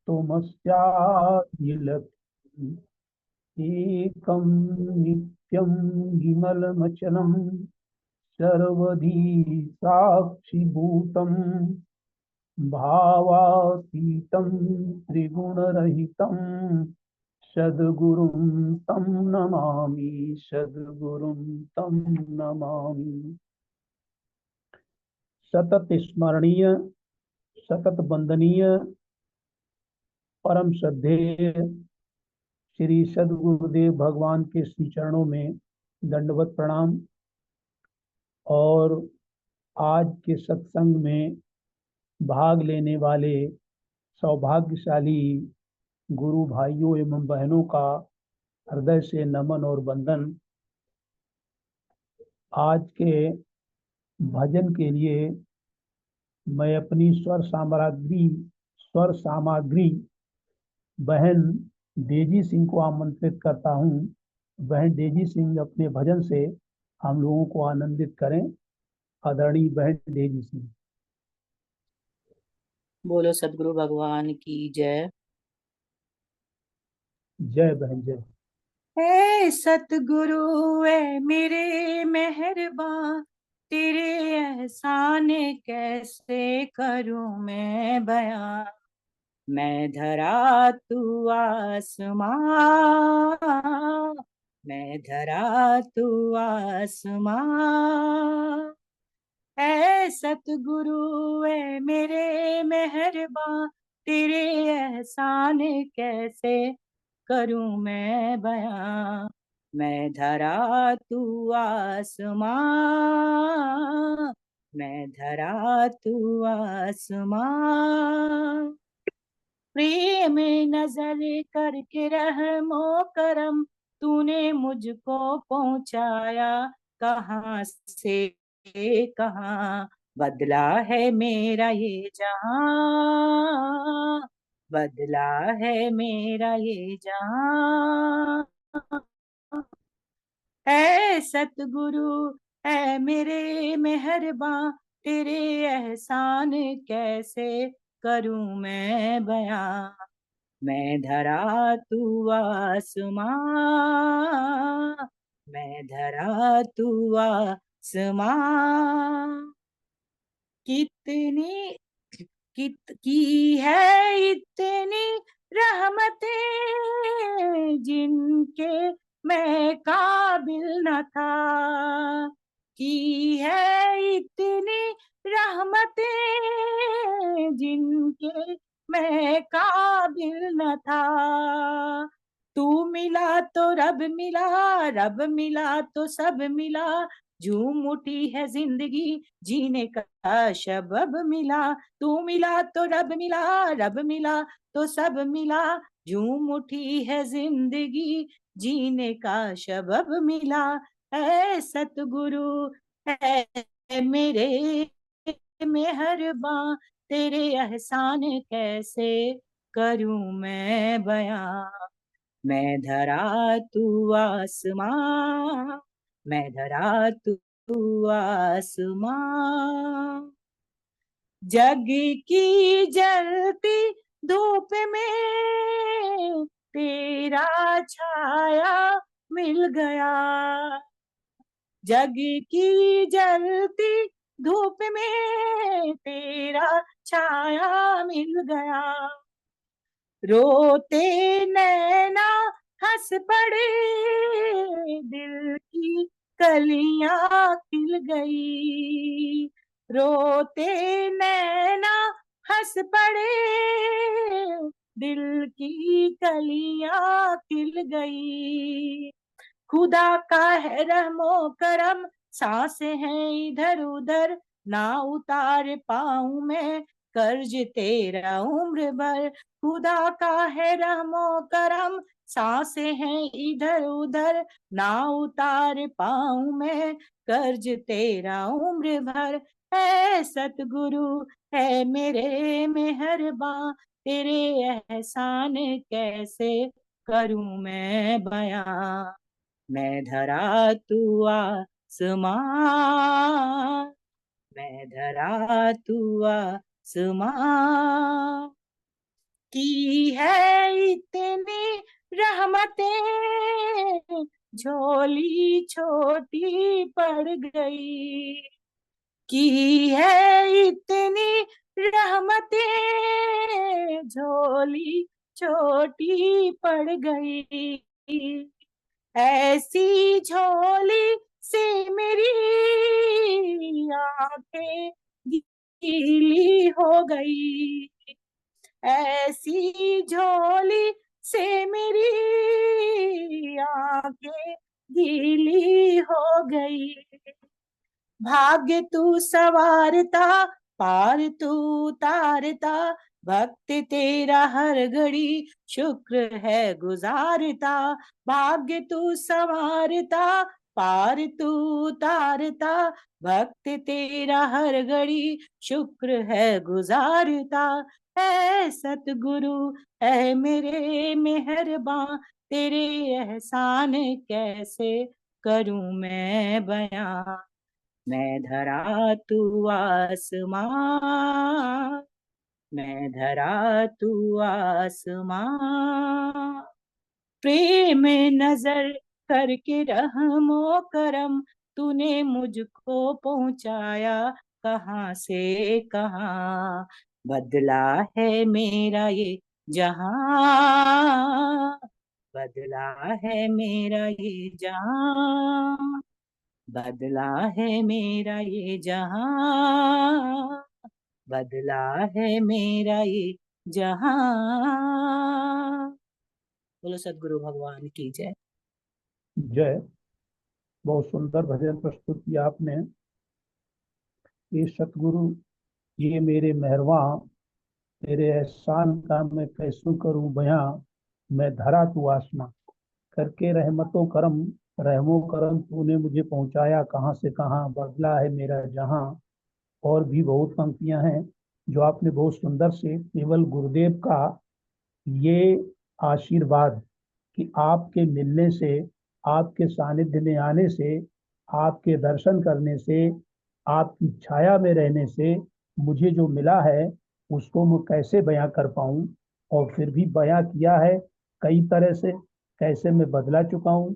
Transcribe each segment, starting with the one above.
तुमस्यादिलक्ष्मी एकं नित्यं विमलमचलं सर्वधी साक्षिभूतं भावातीतं त्रिगुणरहितं सद्गुरुं तं नमामि, सद्गुरुं तं नमामि। सतत स्मरणीय, सतत वंदनीय, परम श्रद्धेय श्री सद्गुरुदेव भगवान के श्री चरणों में दंडवत प्रणाम। और आज के सत्संग में भाग लेने वाले सौभाग्यशाली गुरु भाइयों एवं बहनों का हृदय से नमन और वंदन। आज के भजन के लिए मैं अपनी स्वर सामग्री बहन डेजी सिंह को आमंत्रित करता हूँ। बहन डेजी सिंह अपने भजन से हम लोगों को आनंदित करें। आदरणीय बहन डेजी सिंह। बोलो सदगुरु भगवान की जय। जय बहन जय। हे सतगुरु ए मेरे मेहरबान, तेरे एहसान कैसे करूं मैं बयां। मैं धरा तू आसमां, मैं धरा तू आसमां। ऐ सतगुरु ए मेरे मेहरबान, तेरे एहसान कैसे करूं मैं बयां। मैं धरा तू आसमां, मैं धरा तू आसमां। प्रेम नजर करके रहमो करम, तूने मुझको पहुंचाया कहाँ से कहाँ। बदला है मेरा ये जहां, बदला है मेरा ये जहां। है सतगुरु है मेरे मेहरबान, तेरे एहसान कैसे करूं मैं बयां। मैं धरा तू आसमां, मैं धरा तू आसमां। कितनी की है इतनी रहमतें जिनके मैं काबिल न था। की है इतनी रहमतें जिनके मैं काबिल न था। तू मिला तो रब मिला, रब मिला तो सब मिला। झूम उठी है जिंदगी जीने का शबब मिला। तू मिला तो रब मिला, रब मिला तो सब मिला। झूम उठी है जिंदगी जीने का शबब मिला। है सतगुरु है मेरे मेहरबान, तेरे एहसान कैसे करूं मैं बयां। मैं धरा तू आसमां, मैं धरा तू आसमां। जग की जलती धूप में तेरा छाया मिल गया। जग की जलती धूप में तेरा छाया मिल गया। रोते नैना हंस पड़े, दिल की कलियां खिल गई। रोते नैना हंस पड़े, दिल की कलियां खिल गई। खुदा का है रहमो करम, सांसें हैं इधर उधर, ना उतार पाऊं मैं कर्ज तेरा उम्र भर। खुदा का है रहमो करम, सांसें हैं इधर उधर, ना उतार पाऊं मैं कर्ज तेरा उम्र भर। है सतगुरु है मेरे मेहरबान, तेरे एहसान कैसे करूं मैं बयां। मैं धरा तू आसमां, मैं धरा तू आसमां। की है इतनी रहमतें, झोली छोटी पड़ गई। की है इतनी रहमतें, झोली छोटी पड़ गई। ऐसी झोली से मेरी आंखें गीली हो गई। ऐसी झोली से मेरी आंखें गीली हो गई। भाग्य तू सवारता, पार तू उतारता, भक्त तेरा हर घड़ी शुक्र है गुजारता। भाग्य तू संवारता, पार तू उतारता, भक्त तेरा हर घड़ी शुक्र है गुजारता। है सतगुरु है मेरे मेहरबान, तेरे एहसान कैसे करूं मैं बयां। मैं धरा तू आसमां, मैं धरा तू आसमां, प्रेम नजर करके रहमो करम, तूने मुझको पहुंचाया कहाँ से कहाँ। बदला है मेरा ये जहां, बदला है मेरा ये जहां, बदला है मेरा ये जहां, बदला है मेरा ये जहां। बोलो सदगुरु भगवान की जय। जय। बहुत सुंदर भजन प्रस्तुत किया आपने। ये सतगुरु ये मेरे मेहरबान, तेरे एहसान का मैं कैसू करूं बयां। मैं धरा तू आसमां, करके रहमतो करम, रहमो करम तूने मुझे पहुंचाया कहाँ से कहाँ। बदला है मेरा जहां। और भी बहुत पंक्तियां हैं जो आपने बहुत सुंदर से, केवल गुरुदेव का ये आशीर्वाद कि आपके मिलने से, आपके सानिध्य में आने से, आपके दर्शन करने से, आपकी छाया में रहने से मुझे जो मिला है उसको मैं कैसे बयां कर पाऊं। और फिर भी बयां किया है कई तरह से, कैसे मैं बदला चुका हूं।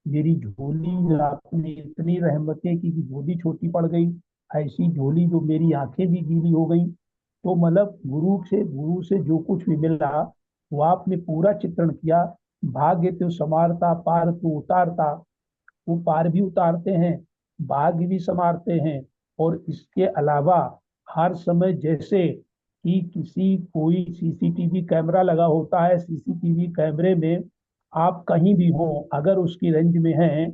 मेरी झोली आपने इतनी रहमतें की कि झोली छोटी पड़ गई, ऐसी झोली जो मेरी आंखें भी गीली हो गई। तो मतलब गुरु से जो कुछ भी मिला वो आपने पूरा चित्रण किया। भाग्य तो संवारता, पार तो उतारता। वो पार भी उतारते हैं, भाग्य भी संवारते हैं। और इसके अलावा हर समय जैसे कि किसी कोई सीसीटीवी कैमरा लगा होता है, सीसीटीवी कैमरे में आप कहीं भी हो अगर उसकी रेंज में हैं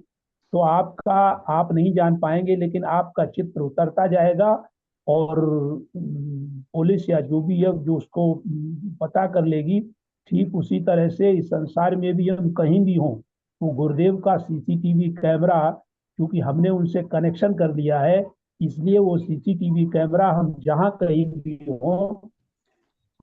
तो आपका, आप नहीं जान पाएंगे लेकिन आपका चित्र उतरता जाएगा। और पुलिस या जो भी है जो उसको पता कर लेगी। ठीक उसी तरह से इस संसार में भी हम कहीं भी हों तो गुरुदेव का सीसीटीवी कैमरा, क्योंकि हमने उनसे कनेक्शन कर लिया है, इसलिए वो सीसीटीवी कैमरा हम जहाँ कहीं भी हों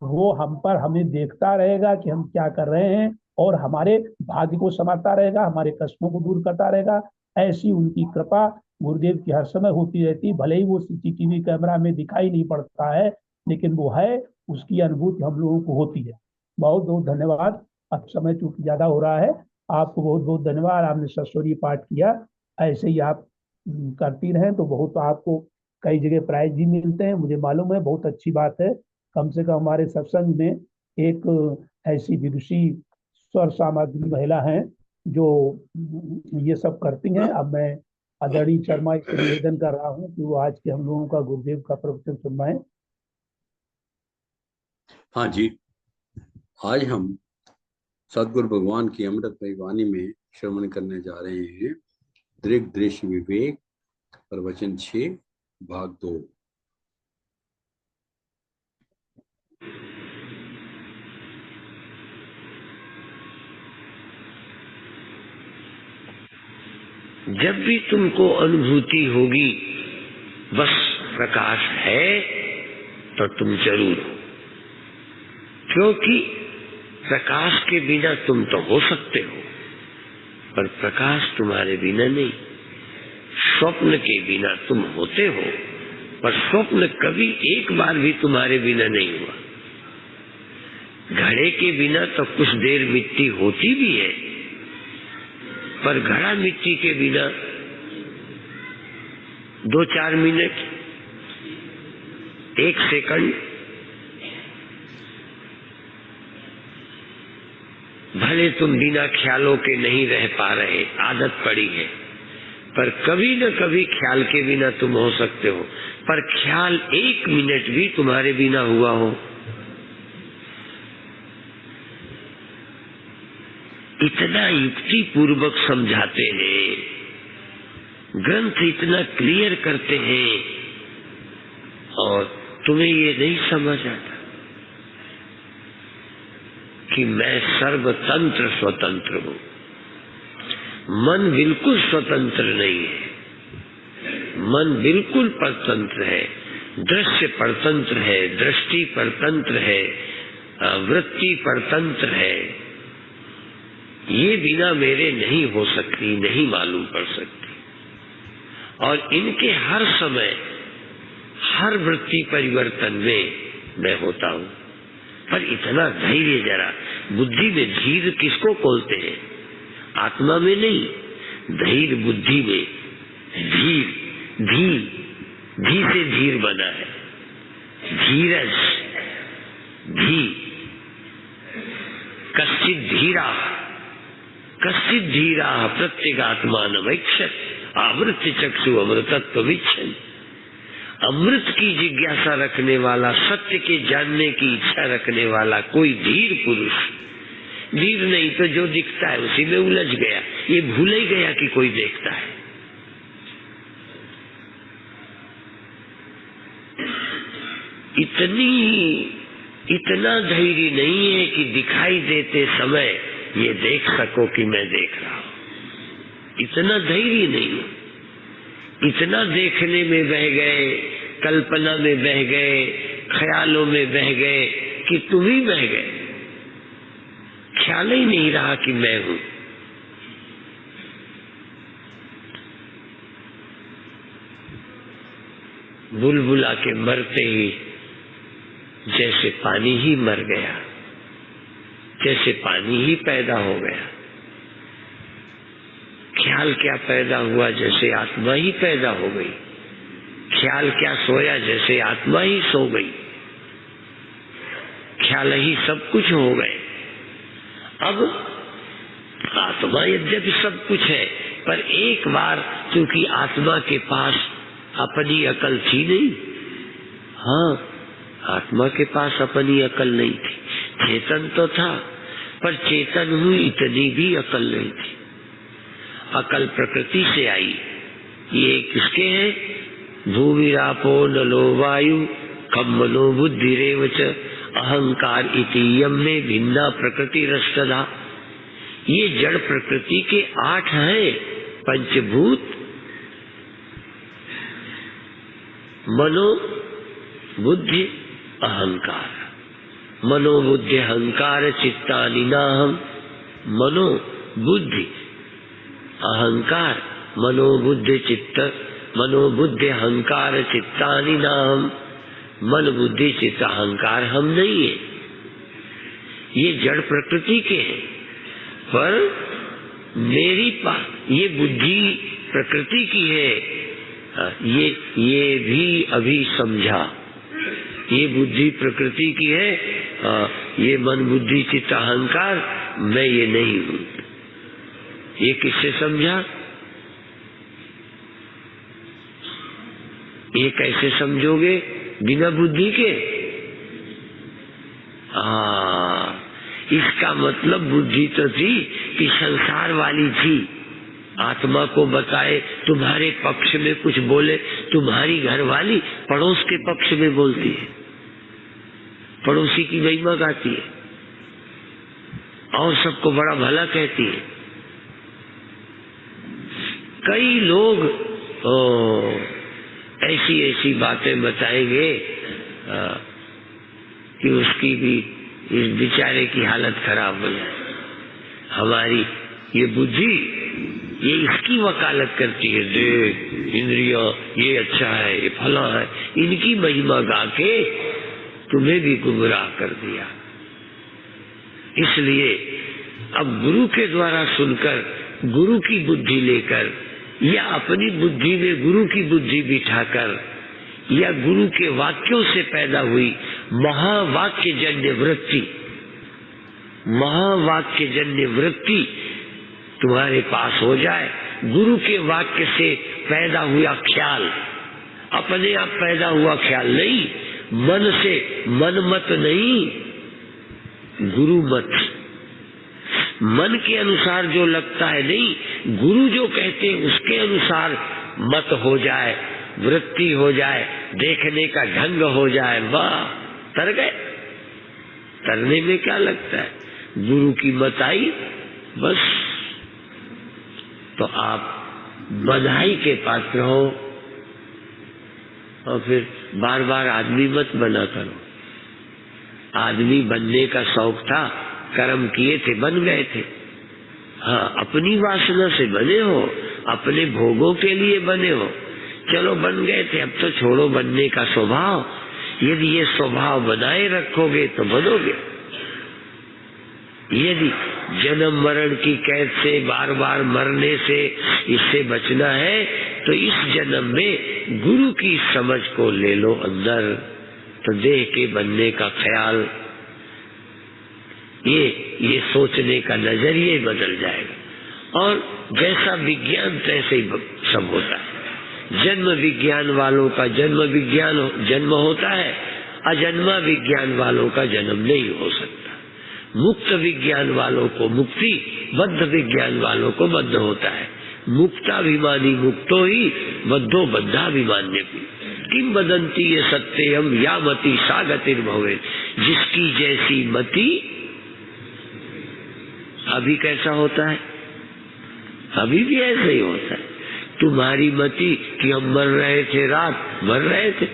वो हम पर हमें देखता रहेगा कि हम क्या कर रहे हैं। और हमारे भाग्य को संवारता रहेगा, हमारे कष्टों को दूर करता रहेगा। ऐसी उनकी कृपा गुरुदेव की हर समय होती रहती। भले ही वो सीसीटीवी कैमरा में दिखाई नहीं पड़ता है लेकिन वो है, उसकी अनुभूति हम लोगों को होती है। बहुत बहुत धन्यवाद। अब समय चूंकि ज्यादा हो रहा है, आपको बहुत बहुत धन्यवाद। आपने सत्सोरी पाठ किया, ऐसे ही आप करती रहें तो बहुत आपको कई जगह प्राइज भी मिलते हैं, मुझे मालूम है। बहुत अच्छी बात है। कम से कम हमारे सत्संग में एक ऐसी विदुषी स्वर सामग्री महिला हैं जो ये सब करती हैं। अब मैं आदरणीय शर्मा से निवेदन कर रहा हूँ कि वो आज के हम लोगों का गुरुदेव का प्रवचन सुनवाएं। हाँ जी, आज हम सदगुरु भगवान की अमृतमयी वाणी में श्रवण करने जा रहे हैं दृग दृश्य विवेक, प्रवचन 6 भाग 2। जब भी तुमको अनुभूति होगी बस प्रकाश है तो तुम जरूर हो, क्योंकि प्रकाश के बिना तुम तो हो सकते हो पर प्रकाश तुम्हारे बिना नहीं। स्वप्न के बिना तुम होते हो पर स्वप्न कभी एक बार भी तुम्हारे बिना नहीं हुआ। घड़े के बिना तो कुछ देर मिट्टी होती भी है, पर घड़ा मिट्टी के बिना 2-4 मिनट, 1 सेकंड, भले तुम बिना ख्यालों के नहीं रह पा रहे, आदत पड़ी है, पर कभी न कभी ख्याल के बिना तुम हो सकते हो। पर ख्याल 1 मिनट भी तुम्हारे बिना हुआ हो, इतना युक्ति पूर्वक समझाते हैं, ग्रंथ इतना क्लियर करते हैं, और तुम्हें ये नहीं समझ आता कि मैं सर्वतंत्र स्वतंत्र हूँ। मन बिल्कुल स्वतंत्र नहीं है, मन बिल्कुल परतंत्र है, दृश्य परतंत्र है, दृष्टि परतंत्र है, वृत्ति परतंत्र है। ये बिना मेरे नहीं हो सकती, नहीं मालूम पड़ सकती। और इनके हर समय, हर वृत्ति परिवर्तन में मैं होता हूँ। पर इतना धैर्य, जरा बुद्धि में धीर किसको बोलते हैं? आत्मा में नहीं, धैर्य बुद्धि में। धीर, धी से धीर बना है, धीरज, धी। कश्चित धीरा प्रत्यगात्मानमैक्षत आवृत्ति चक्षु अमृतत्व विच्छन। अमृत की जिज्ञासा रखने वाला, सत्य के जानने की इच्छा रखने वाला कोई धीर पुरुष, धीर नहीं तो जो दिखता है उसी में उलझ गया, ये भूल ही गया कि कोई देखता है। इतना धैर्य नहीं है कि दिखाई देते समय ये देख सको कि मैं देख रहा हूं। इतना धैर्य नहीं है। इतना देखने में बह गए, कल्पना में बह गए, ख्यालों में बह गए कि तुम ही बह गए। ख्याल ही नहीं रहा कि मैं हूं। बुलबुला के मरते ही जैसे पानी ही मर गया, जैसे पानी ही पैदा हो गया। ख्याल क्या पैदा हुआ? जैसे आत्मा ही पैदा हो गई। ख्याल क्या सोया? जैसे आत्मा ही सो गई। ख्याल ही सब कुछ हो गए। अब आत्मा यद्यपि सब कुछ है, पर एक बार क्योंकि आत्मा के पास अपनी अकल थी नहीं। हाँ, आत्मा के पास अपनी अकल नहीं थी। चेतन तो था, पर चेतन हुई इतनी भी अकल नहीं थी। अकल प्रकृति से आई। ये किसके हैं? भूमिरापो नलो वायु खम मनो बुद्धि रेवच अहंकार इतियम में भिन्ना प्रकृति रसदा। ये जड़ प्रकृति के 8 हैं पंचभूत। मनो बुद्धि अहंकार, मनो बुद्धि अहंकार चित्तानि नाहम। मनो बुद्धि अहंकार, मनो बुद्धि चित्त, मनो बुद्धि अहंकार चित्तानि नाहम। मन बुद्धि चित्त अहंकार हम नहीं है, ये जड़ प्रकृति के हैं। पर मेरी ये बुद्धि प्रकृति की है। ये भी अभी समझा। ये बुद्धि प्रकृति की है। ये मन बुद्धि चित्त अहंकार मैं ये नहीं हूं। ये किससे समझा? ये कैसे समझोगे बिना बुद्धि के? इसका मतलब बुद्धि तो थी कि संसार वाली थी, आत्मा को बताए, तुम्हारे पक्ष में कुछ बोले। तुम्हारी घरवाली पड़ोस के पक्ष में बोलती है, पड़ोसी की महिमा गाती है और सबको बड़ा भला कहती है। कई लोग ऐसी ऐसी बातें बताएंगे कि उसकी भी, इस बेचारे की हालत खराब हो जाए। हमारी ये बुद्धि ये इसकी वकालत करती है, देख इंद्रिया ये अच्छा है, ये फला है। इनकी महिमा गा के तुम्हें भी गुमराह कर दिया। इसलिए अब गुरु के द्वारा सुनकर, गुरु की बुद्धि लेकर, या अपनी बुद्धि में गुरु की बुद्धि बिठाकर, या गुरु के वाक्यों से पैदा हुई महावाक्य जन्य वृत्ति, महावाक्य जन्य वृत्ति तुम्हारे पास हो जाए। गुरु के वाक्य से पैदा हुआ ख्याल, अपने आप पैदा हुआ ख्याल नहीं, मन से, मन मत नहीं, गुरु मत, मन के अनुसार जो लगता है नहीं, गुरु जो कहते हैं उसके अनुसार मत हो जाए, वृत्ति हो जाए, देखने का ढंग हो जाए, वाह तर गए। तरने में क्या लगता है, गुरु की मत आई बस। तो आप बधाई के पात्र हो, और फिर बार बार आदमी मत बना करो। आदमी बनने का शौक था, कर्म किए थे, बन गए थे। हाँ, अपनी वासना से बने हो, अपने भोगों के लिए बने हो, चलो बन गए थे, अब तो छोड़ो बनने का स्वभाव। यदि ये स्वभाव बनाए रखोगे तो बनोगे। यदि जन्म मरण की कैद से, बार बार मरने से, इससे बचना है तो इस जन्म में गुरु की समझ को ले लो अंदर, तो देह के बनने का ख्याल, ये सोचने का नजरिए बदल जाएगा। और जैसा विज्ञान तैसे ही सब होता है। जन्म विज्ञान वालों का जन्म होता है, अजन्मा विज्ञान वालों का जन्म नहीं हो सकता। मुक्त विज्ञान वालों को मुक्ति, बद्ध विज्ञान वालों को बद्ध होता है। मुक्ताभिमानी मुक्तो ही, बद्धो बद्धाभिमान्य भी। किम बदंती ये सत्यम या मति सा गतिर्भवे, जिसकी जैसी मति। अभी कैसा होता है, अभी भी ऐसा ही होता है। तुम्हारी मति कि हम मर रहे थे, रात मर रहे थे,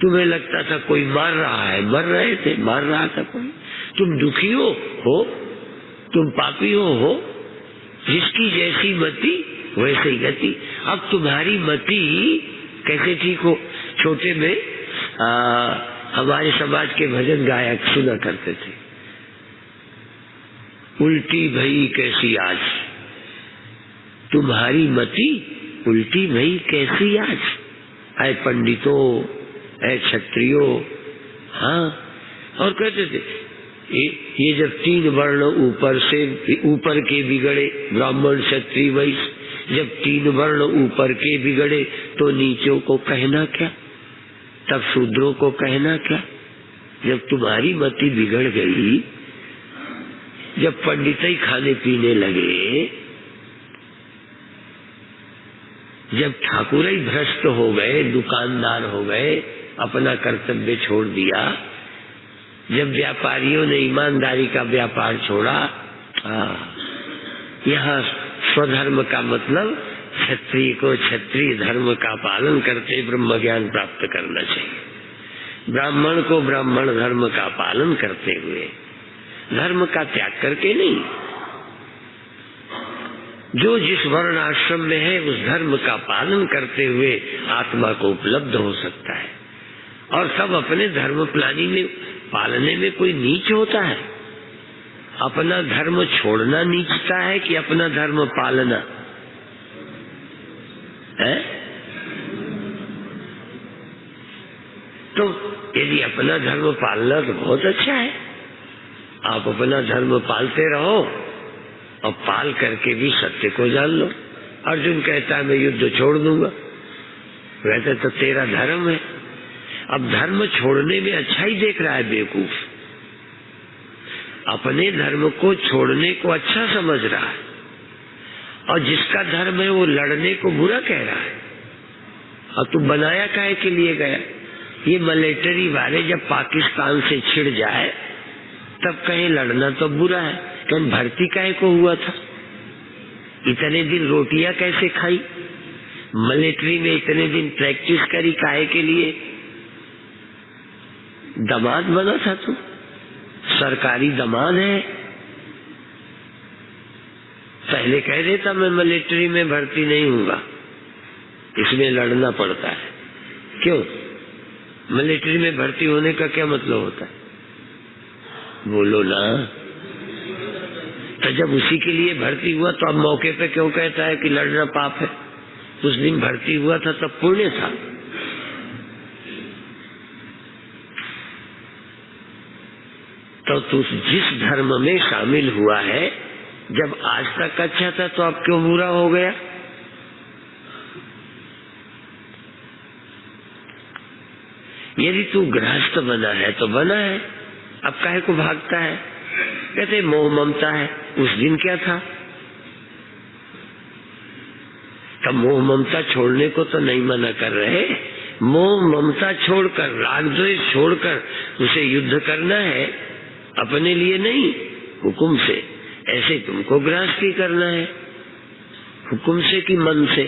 तुम्हें लगता था कोई मार रहा है, मर रहे थे, मार रहा था कोई। तुम दुखी हो, तुम पापी हो, जिसकी जैसी मति वैसे ही गति। अब तुम्हारी मति कैसे ठीक हो। छोटे में हमारे समाज के भजन गायक सुना करते थे, उल्टी भई कैसी आज, तुम्हारी मति उल्टी भई कैसी आज। ऐ पंडितों, ऐ क्षत्रियो, हाँ। और कहते थे ये जब 3 वर्ण ऊपर के बिगड़े, ब्राह्मण क्षत्रिय वैश्य, जब 3 वर्ण ऊपर के बिगड़े तो नीचों को कहना क्या, तब शूद्रों को कहना क्या। जब तुम्हारी मति बिगड़ गई, जब पंडित ही खाने पीने लगे, जब ठाकुर ही भ्रष्ट हो गए, दुकानदार हो गए, अपना कर्तव्य छोड़ दिया, जब व्यापारियों ने ईमानदारी का व्यापार छोड़ा, यहाँ स्वधर्म का मतलब क्षत्रिय को क्षत्रिय धर्म का पालन करते ब्रह्म ज्ञान प्राप्त करना चाहिए। ब्राह्मण को ब्राह्मण धर्म का पालन करते हुए, धर्म का त्याग करके नहीं। जो जिस वर्ण आश्रम में है उस धर्म का पालन करते हुए आत्मा को उपलब्ध हो सकता है। और सब अपने धर्म पालने में कोई नीच होता है। अपना धर्म छोड़ना नीचता है कि अपना धर्म पालना है? तो यदि अपना धर्म पालना तो बहुत अच्छा है, आप अपना धर्म पालते रहो और पाल करके भी सत्य को जान लो। अर्जुन कहता है मैं युद्ध छोड़ दूंगा, वैसे तो तेरा धर्म है। अब धर्म छोड़ने में अच्छा ही देख रहा है बेवकूफ, अपने धर्म को छोड़ने को अच्छा समझ रहा है, और जिसका धर्म है वो लड़ने को बुरा कह रहा है। और तू बनाया काहे के लिए गया? ये मिलिट्री वाले जब पाकिस्तान से छिड़ जाए तब कहीं लड़ना तो बुरा है, तो भर्ती काहे को हुआ था? इतने दिन रोटियां कैसे खाई? मिलिट्री में इतने दिन प्रैक्टिस करी काहे के लिए? दामाद बना था तू, सरकारी दामाद है। पहले कह देता मैं मिलिट्री में भर्ती नहीं हूँगा, इसमें लड़ना पड़ता है। क्यों? मिलिट्री में भर्ती होने का क्या मतलब होता है? बोलो ना। तो जब उसी के लिए भर्ती हुआ तो अब मौके पे क्यों कहता है कि लड़ना पाप है? उस दिन भर्ती हुआ था तब पुण्य था। तो तू जिस धर्म में शामिल हुआ है, जब आज तक अच्छा था तो अब क्यों बुरा हो गया? यदि तू गृहस्थ बना है तो बना है, अब काहे को भागता है? कहते मोह ममता है। उस दिन क्या था? तब मोह ममता छोड़ने को तो नहीं मना कर रहे। मोह ममता छोड़कर, राग द्वेष छोड़कर उसे युद्ध करना है, अपने लिए नहीं, हुक्म से। ऐसे तुमको गृहस्थी करना है, हुक्म से कि मन से?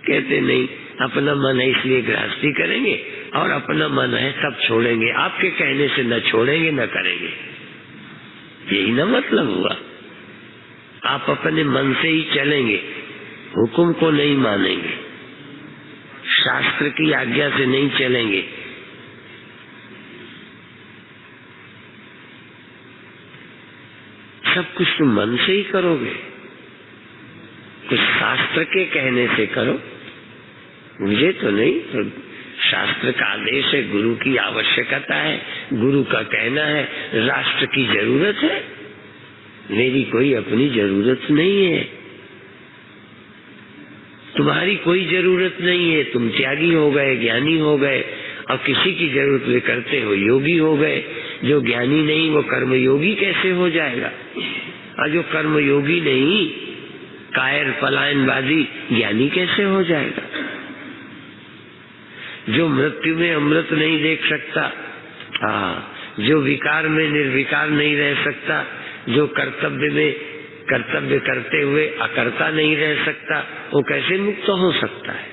कहते नहीं, अपना मन है इसलिए गृहस्थी करेंगे, और अपना मन है तब छोड़ेंगे, आपके कहने से न छोड़ेंगे न करेंगे। यही ना मतलब हुआ। आप अपने मन से ही चलेंगे, हुक्म को नहीं मानेंगे, शास्त्र की आज्ञा से नहीं चलेंगे। सब कुछ तुम मन से ही करोगे, कुछ शास्त्र के कहने से करो। मुझे तो नहीं, तो शास्त्र का आदेश है, गुरु की आवश्यकता है, गुरु का कहना है, राष्ट्र की जरूरत है, मेरी कोई अपनी जरूरत नहीं है, तुम्हारी कोई जरूरत नहीं है। तुम त्यागी हो गए, ज्ञानी हो गए, और किसी की जरूरत वे करते हो, योगी हो गए। जो ज्ञानी नहीं वो कर्मयोगी कैसे हो जाएगा? और जो कर्मयोगी नहीं, कायर पलायनवादी, ज्ञानी कैसे हो जाएगा? जो मृत्यु में अमृत नहीं देख सकता, जो विकार में निर्विकार नहीं रह सकता, जो कर्तव्य में कर्तव्य करते हुए अकर्ता नहीं रह सकता, वो कैसे मुक्त हो सकता है?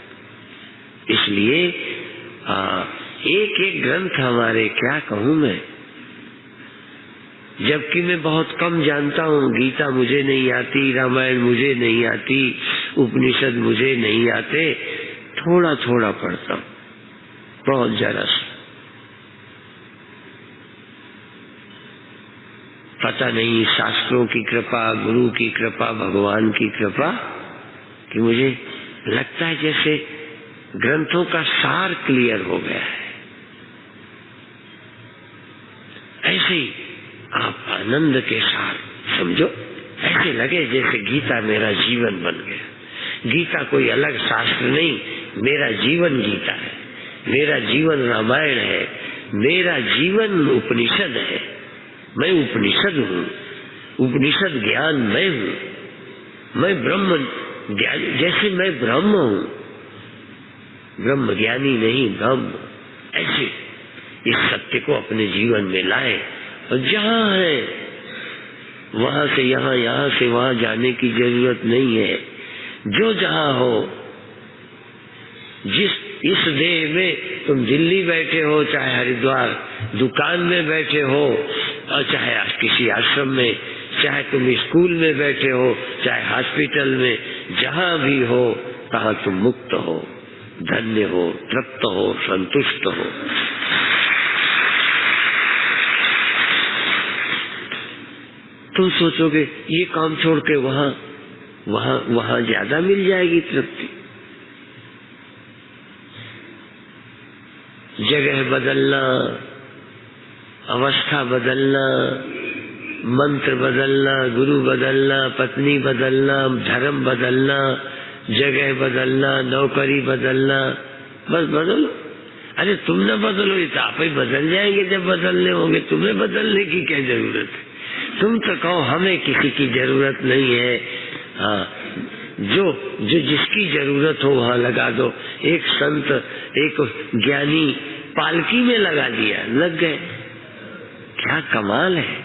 इसलिए एक एक ग्रंथ हमारे, क्या कहूँ मैं, जबकि मैं बहुत कम जानता हूँ। गीता मुझे नहीं आती, रामायण मुझे नहीं आती, उपनिषद मुझे नहीं आते, थोड़ा थोड़ा पढ़ता हूँ, बहुत जरा सा। पता नहीं शास्त्रों की कृपा, गुरु की कृपा, भगवान की कृपा, कि मुझे लगता है जैसे ग्रंथों का सार क्लियर हो गया है। ऐसे ही आप आनंद के सार समझो, ऐसे लगे जैसे गीता मेरा जीवन बन गया। गीता कोई अलग शास्त्र नहीं, मेरा जीवन गीता है, मेरा जीवन रामायण है, मेरा जीवन उपनिषद है। मैं उपनिषद हूँ, उपनिषद ज्ञान मैं हूँ, मैं ब्रह्म ज्ञान, जैसे मैं ब्रह्म हूँ, ब्रह्म ज्ञानी नहीं, ब्रह्म। ऐसे इस सत्य को अपने जीवन में लाए, और जहाँ है वहां से यहाँ, यहाँ से वहां जाने की जरूरत नहीं है। जो जहाँ हो, जिस इस देह में तुम दिल्ली बैठे हो, चाहे हरिद्वार, दुकान में बैठे हो, और चाहे किसी आश्रम में, चाहे तुम स्कूल में बैठे हो, चाहे हॉस्पिटल में, जहाँ भी हो, कहाँ तुम मुक्त हो, धन्य हो, तृप्त हो, संतुष्ट हो। तुम सोचोगे ये काम छोड़ के वहाँ वहाँ वहाँ ज्यादा मिल जाएगी तृप्ति। जगह बदलना, अवस्था बदलना, मंत्र बदलना, गुरु बदलना, पत्नी बदलना, धर्म बदलना, जगह बदलना, नौकरी बदलना, बस बदलो। अरे तुम न बदलो, ये तो आप ही बदल जाएंगे जब बदलने होंगे। तुम्हें बदलने की क्या जरूरत है? तुम तो कहो हमें किसी की जरूरत नहीं है। हाँ, जो जिसकी जरूरत हो वहाँ लगा दो। एक संत, एक ज्ञानी पालकी में लगा दिया, लग गए। क्या कमाल है।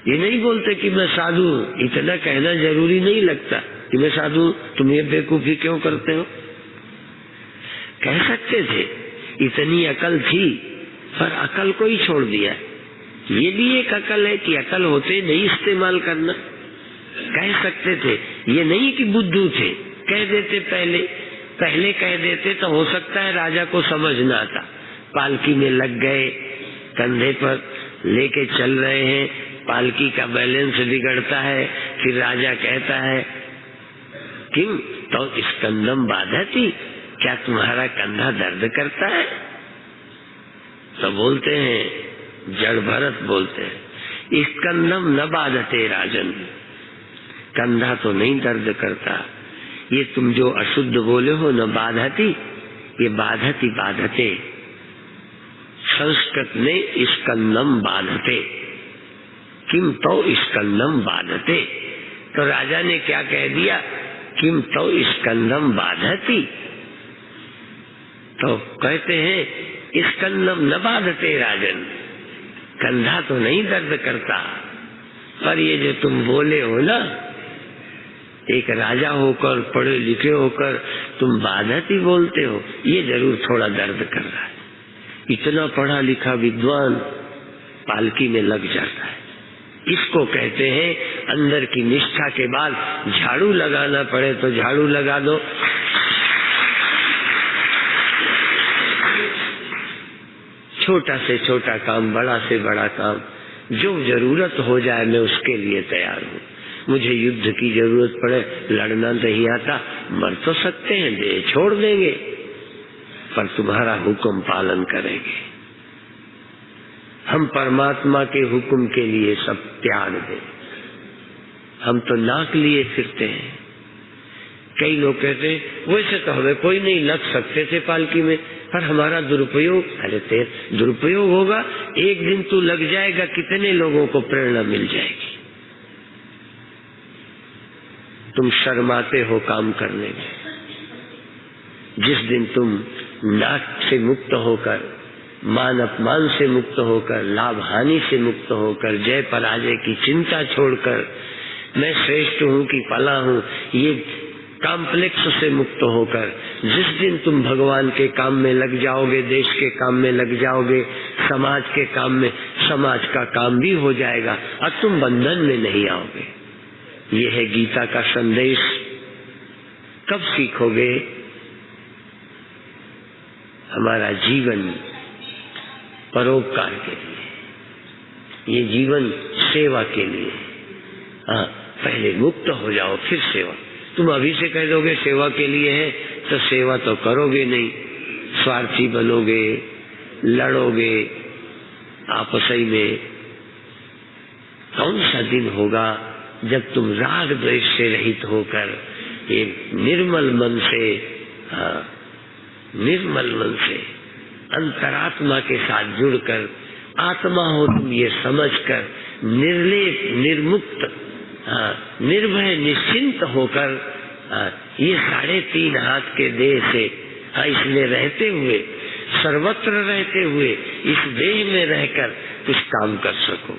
ये नहीं बोलते कि मैं साधु हूँ, इतना कहना जरूरी नहीं लगता कि मैं साधु हूँ। तुम ये बेवकूफी क्यों करते हो? कह सकते थे, इतनी अकल थी, पर अकल को ही छोड़ दिया। ये भी एक अकल है कि अकल होते नहीं इस्तेमाल करना। कह सकते थे, ये नहीं कि बुद्धू थे, कह देते पहले कह देते तो हो सकता है राजा को समझ ना आता। पालकी में लग गए, कंधे पर लेके चल रहे हैं, पालकी का बैलेंस बिगड़ता है, फिर राजा कहता है किम तो स्कंदम बाधती, क्या तुम्हारा कंधा दर्द करता है? तो बोलते हैं, जड़ भरत बोलते हैं, स्कंदम न बाधते राजन, कंधा तो नहीं दर्द करता। ये तुम जो अशुद्ध बोले हो न बाधती, ये बाधती बाधते, संस्कृत में स्कंदम बाधते, किम तो स्कंदम बाधते। तो राजा ने क्या कह दिया, किम तो स्कंदम बाधती। तो कहते हैं स्कंदम न बाधते राजन, कंधा तो नहीं दर्द करता, पर ये जो तुम बोले हो ना, एक राजा होकर, पढ़े लिखे होकर तुम बाधती बोलते हो, ये जरूर थोड़ा दर्द कर रहा है। इतना पढ़ा लिखा विद्वान पालकी में लग जाता है। इसको कहते हैं अंदर की निष्ठा के बाद झाड़ू लगाना पड़े तो झाड़ू लगा दो, छोटा से छोटा काम, बड़ा से बड़ा काम, जो जरूरत हो जाए मैं उसके लिए तैयार हूँ। मुझे युद्ध की जरूरत पड़े, लड़ना नहीं आता, मर तो सकते हैं, दे छोड़ देंगे, पर तुम्हारा हुक्म पालन करेंगे। हम परमात्मा के हुक्म के लिए सब त्याग दें। हम तो नाक लिए फिरते हैं। कई लोग कहते हैं वैसे तो हमें कोई नहीं लग सकते थे पालकी में, पर हमारा दुरुपयोग, अरे तेरे दुरुपयोग होगा, एक दिन तू लग जाएगा, कितने लोगों को प्रेरणा मिल जाएगी। तुम शर्माते हो काम करने में, जिस दिन तुम नाक से मुक्त होकर, मान अपमान से मुक्त होकर, लाभ हानि से मुक्त होकर, जय पराजय की चिंता छोड़कर, मैं श्रेष्ठ हूँ कि फला हूँ, ये कॉम्प्लेक्स से मुक्त होकर जिस दिन तुम भगवान के काम में लग जाओगे, देश के काम में लग जाओगे, समाज के काम में, समाज का काम भी हो जाएगा और तुम बंधन में नहीं आओगे। ये है गीता का संदेश। कब सीखोगे? हमारा जीवन परोपकार के लिए, ये जीवन सेवा के लिए। हाँ, पहले मुक्त हो जाओ फिर सेवा। तुम अभी से कह दोगे सेवा के लिए है, तो सेवा तो करोगे नहीं, स्वार्थी बनोगे, लड़ोगे आपस में। कौन सा दिन होगा जब तुम राग द्वेष से रहित होकर एक निर्मल मन से, निर्मल मन से अंतरात्मा के साथ जुड़कर, आत्मा हो तुम ये समझकर, निर्लेप, निर्मुक्त, निर्भय, निश्चिंत होकर, ये 3.5 हाथ के देह से, इसमें रहते हुए, सर्वत्र रहते हुए, इस देह में रहकर कुछ काम कर सको।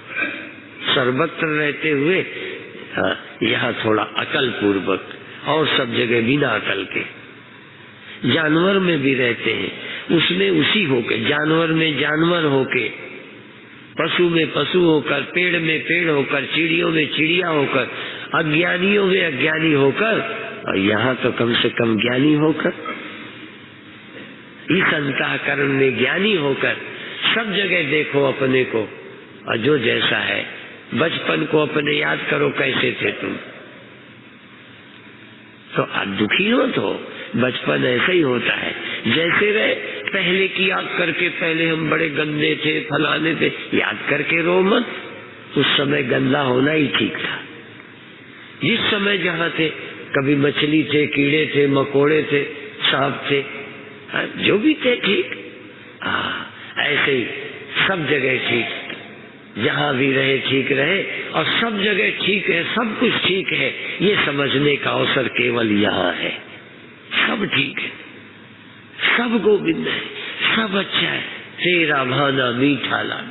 सर्वत्र रहते हुए यहाँ थोड़ा अकल पूर्वक, और सब जगह बिना अकल के। जानवर में भी रहते हैं, उसमें उसी होके, जानवर में जानवर होके, पशु में पशु होकर, पेड़ में पेड़ होकर, चिड़ियों में चिड़िया होकर, अज्ञानियों में अज्ञानी होकर, और यहाँ तो कम से कम ज्ञानी होकर, इस अंतःकरण में ज्ञानी होकर सब जगह देखो अपने को, और जो जैसा है। बचपन को अपने याद करो, कैसे थे तुम, तो आज दुखी हो तो बचपन ऐसा ही होता है। जैसे रहे पहले की याद करके, पहले हम बड़े गंदे थे, फलाने थे, याद करके रो मत। उस समय गंदा होना ही ठीक था। जिस समय जहाँ थे, कभी मछली थे, कीड़े थे, मकोड़े थे, सांप थे, जो भी थे ठीक। ऐसे ही सब जगह ठीक, जहाँ भी रहे ठीक रहे, और सब जगह ठीक है, सब कुछ ठीक है, ये समझने का अवसर केवल यहाँ है। सब ठीक है, सब गोविंद है, सब अच्छा है, तेरा भाना मीठा लाल,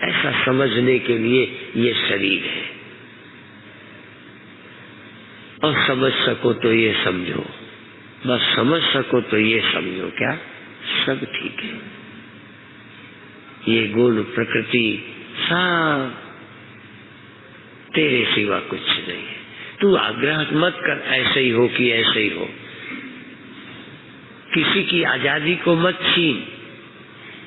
ऐसा समझने के लिए ये शरीर है। और समझ सको तो ये समझो, बस समझ सको तो ये समझो, क्या सब ठीक है। ये गुण प्रकृति सब तेरे सिवा कुछ नहीं है। तू आग्रह मत कर ऐसे ही हो कि ऐसे ही हो, किसी की आजादी को मत छीन।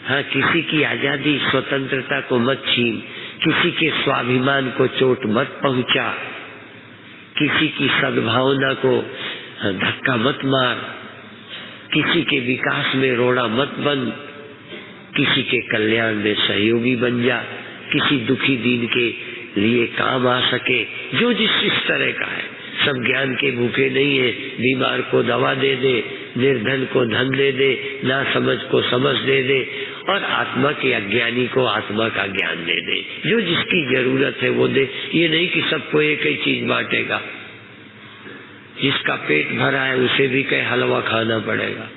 हाँ, किसी की आजादी स्वतंत्रता को मत छीन, किसी के स्वाभिमान को चोट मत पहुंचा, किसी की सद्भावना को धक्का मत मार, किसी के विकास में रोड़ा मत बन, किसी के कल्याण में सहयोगी बन जा, किसी दुखी दीन के लिए काम आ सके। जो जिस तरह का है, सब ज्ञान के भूखे नहीं है। बीमार को दवा दे दे, निर्धन को धन दे दे, ना समझ को समझ दे दे, और आत्मा के अज्ञानी को आत्मा का ज्ञान दे दे। जो जिसकी जरूरत है वो दे। ये नहीं कि सबको एक ही चीज बांटेगा। जिसका पेट भरा है उसे भी कहीं हलवा खाना पड़ेगा।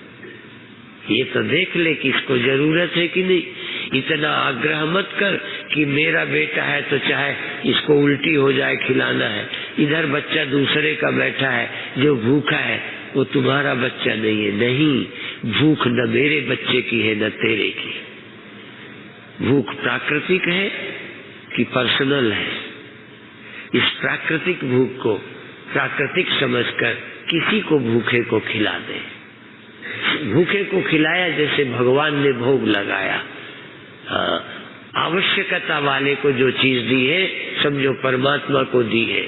ये तो देख ले कि इसको जरूरत है कि नहीं। इतना आग्रह मत कर कि मेरा बेटा है तो चाहे इसको उल्टी हो जाए खिलाना है। इधर बच्चा दूसरे का बैठा है जो भूखा है, वो तुम्हारा बच्चा नहीं है। नहीं, भूख न मेरे बच्चे की है न तेरे की। भूख प्राकृतिक है कि पर्सनल है। इस प्राकृतिक भूख को प्राकृतिक समझकर किसी को भूखे को खिला दे। भूखे को खिलाया जैसे भगवान ने भोग लगाया। हाँ, आवश्यकता वाले को जो चीज दी है समझो परमात्मा को दी है,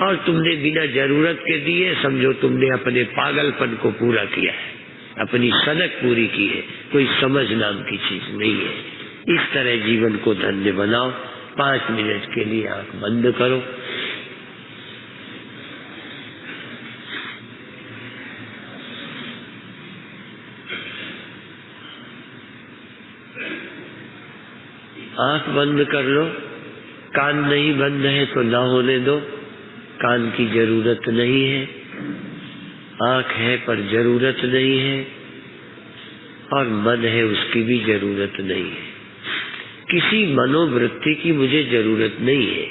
और तुमने बिना जरूरत के दी है समझो तुमने अपने पागलपन को पूरा किया है, अपनी सनक पूरी की है। कोई समझ नाम की चीज नहीं है। इस तरह जीवन को धन्य बनाओ। 5 मिनट के लिए आंख बंद करो। आंख बंद कर लो। कान नहीं बंद है तो ना होने दो, कान की जरूरत नहीं है। आंख है पर जरूरत नहीं है, और मन है उसकी भी जरूरत नहीं है। किसी मनोवृत्ति की मुझे जरूरत नहीं है,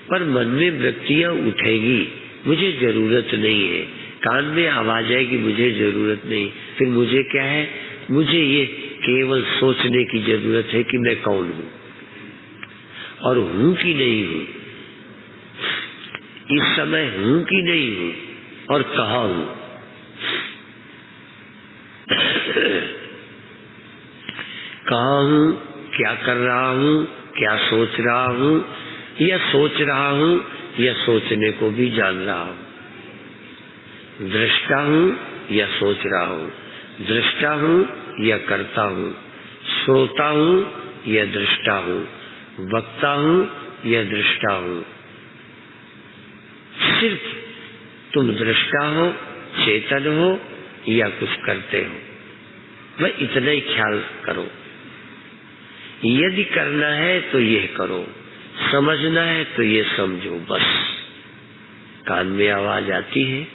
पर मन में वृत्तियां उठेगी, मुझे जरूरत नहीं है। कान में आवाज आएगी, मुझे जरूरत नहीं। फिर मुझे क्या है? मुझे ये केवल सोचने की जरूरत है कि मैं कौन हूँ, और हूं कि नहीं हूं। इस समय हूं कि नहीं हूं, और कहाँ हूं। कहाँ हूं, क्या कर रहा हूं, क्या सोच रहा हूं, या सोच रहा हूं, या सोचने को भी जान रहा हूं। दृष्टा हूं या सोच रहा हूं, दृष्टा हूं या करता हूं, श्रोता हूं या दृष्टा हूं, वक्ता हूं या दृष्टा हूं। सिर्फ तुम दृष्टा हो, चेतन हो, या कुछ करते हो, वह इतना ही ख्याल करो। यदि करना है तो यह करो, समझना है तो ये समझो। बस कान में आवाज आती है,